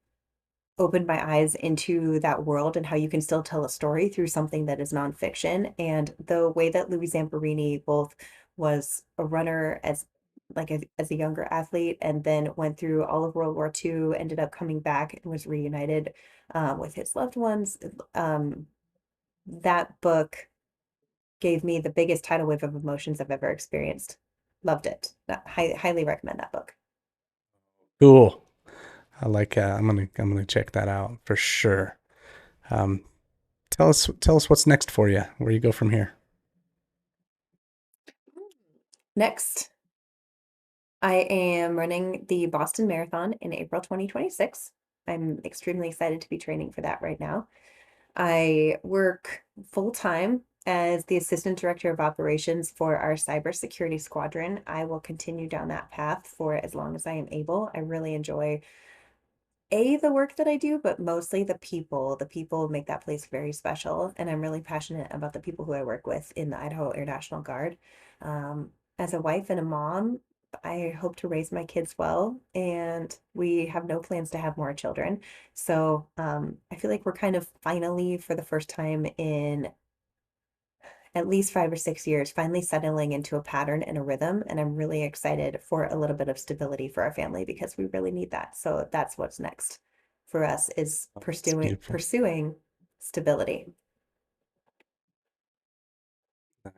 opened my eyes into that world and how you can still tell a story through something that is nonfiction. And the way that Louis Zamperini both was a runner as like as a younger athlete, and then went through all of World War II, ended up coming back and was reunited with his loved ones. That book gave me the biggest tidal wave of emotions I've ever experienced. Loved it. Highly recommend that book. Cool. I like. I'm gonna check that out for sure. Um, tell us what's next for you. Where you go from here? Next, I am running the Boston Marathon in April 2026. I'm extremely excited to be training for that right now. I work full time as the Assistant Director of Operations for our Cybersecurity Squadron. I will continue down that path for as long as I am able. I really enjoy the work that I do, but mostly the people. The people make that place very special, and I'm really passionate about the people who I work with in the Idaho Air National Guard. As a wife and a mom, I hope to raise my kids well, and we have no plans to have more children. So I feel like we're kind of finally, for the first time in at least 5 or 6 years, finally settling into a pattern and a rhythm. And I'm really excited for a little bit of stability for our family because we really need that. So that's what's next for us is Oh, that's pursuing beautiful. pursuing stability.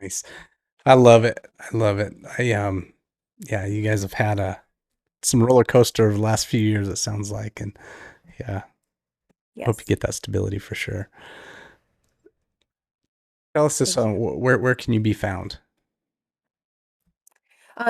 Nice. I love it. I love it. Yeah, you guys have had some roller coaster over the last few years. It sounds like, and yeah, hope you Yes. get that stability for sure. Tell us this. Thank you. Where can you be found?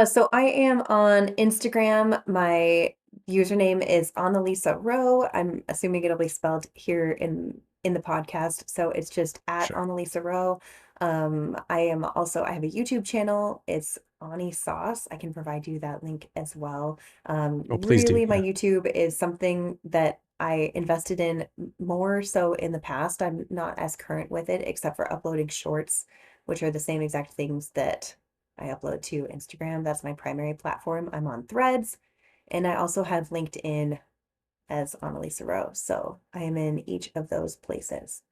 So I am on Instagram. My username is Annalisa Rowe. I'm assuming it'll be spelled here in the podcast. So it's just at Sure. Annalisa Rowe. I have a YouTube channel. It's Ani Sauce. I can provide you that link as well. Oh, please do. Really, my Yeah. YouTube is something that I invested in more so in the past. I'm not as current with it, except for uploading shorts, which are the same exact things that I upload to Instagram. That's my primary platform. I'm on Threads, and I also have LinkedIn as Annalisa Rowe. So I am in each of those places.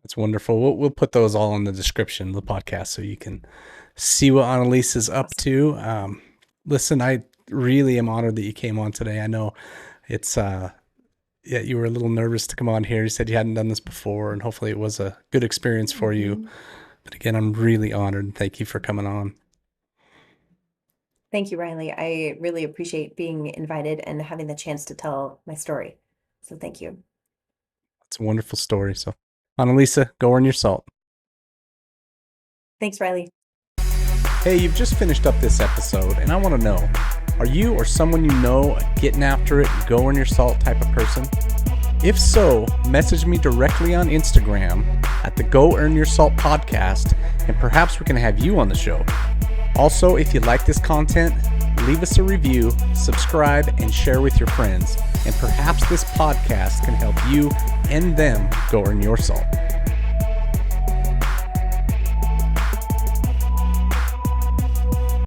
That's wonderful. We'll put those all in the description of the podcast so you can see what Annalise is up Awesome. to. Listen, I really am honored that you came on today. I know it's yeah, you were a little nervous to come on here. You said you hadn't done this before, and hopefully it was a good experience for you. Mhm. But again, I'm really honored. Thank you for coming on. Thank you, Riley. I really appreciate being invited and having the chance to tell my story. So thank you. It's a wonderful story. So, Annalisa, go earn your salt. Thanks, Riley. Hey, you've just finished up this episode, and I want to know, are you or someone you know a getting after it, go earn your salt type of person? If so, message me directly on Instagram at the Go Earn Your Salt podcast, and perhaps we can have you on the show. Also, if you like this content, leave us a review, subscribe, and share with your friends. And perhaps this podcast can help you and them go earn your salt.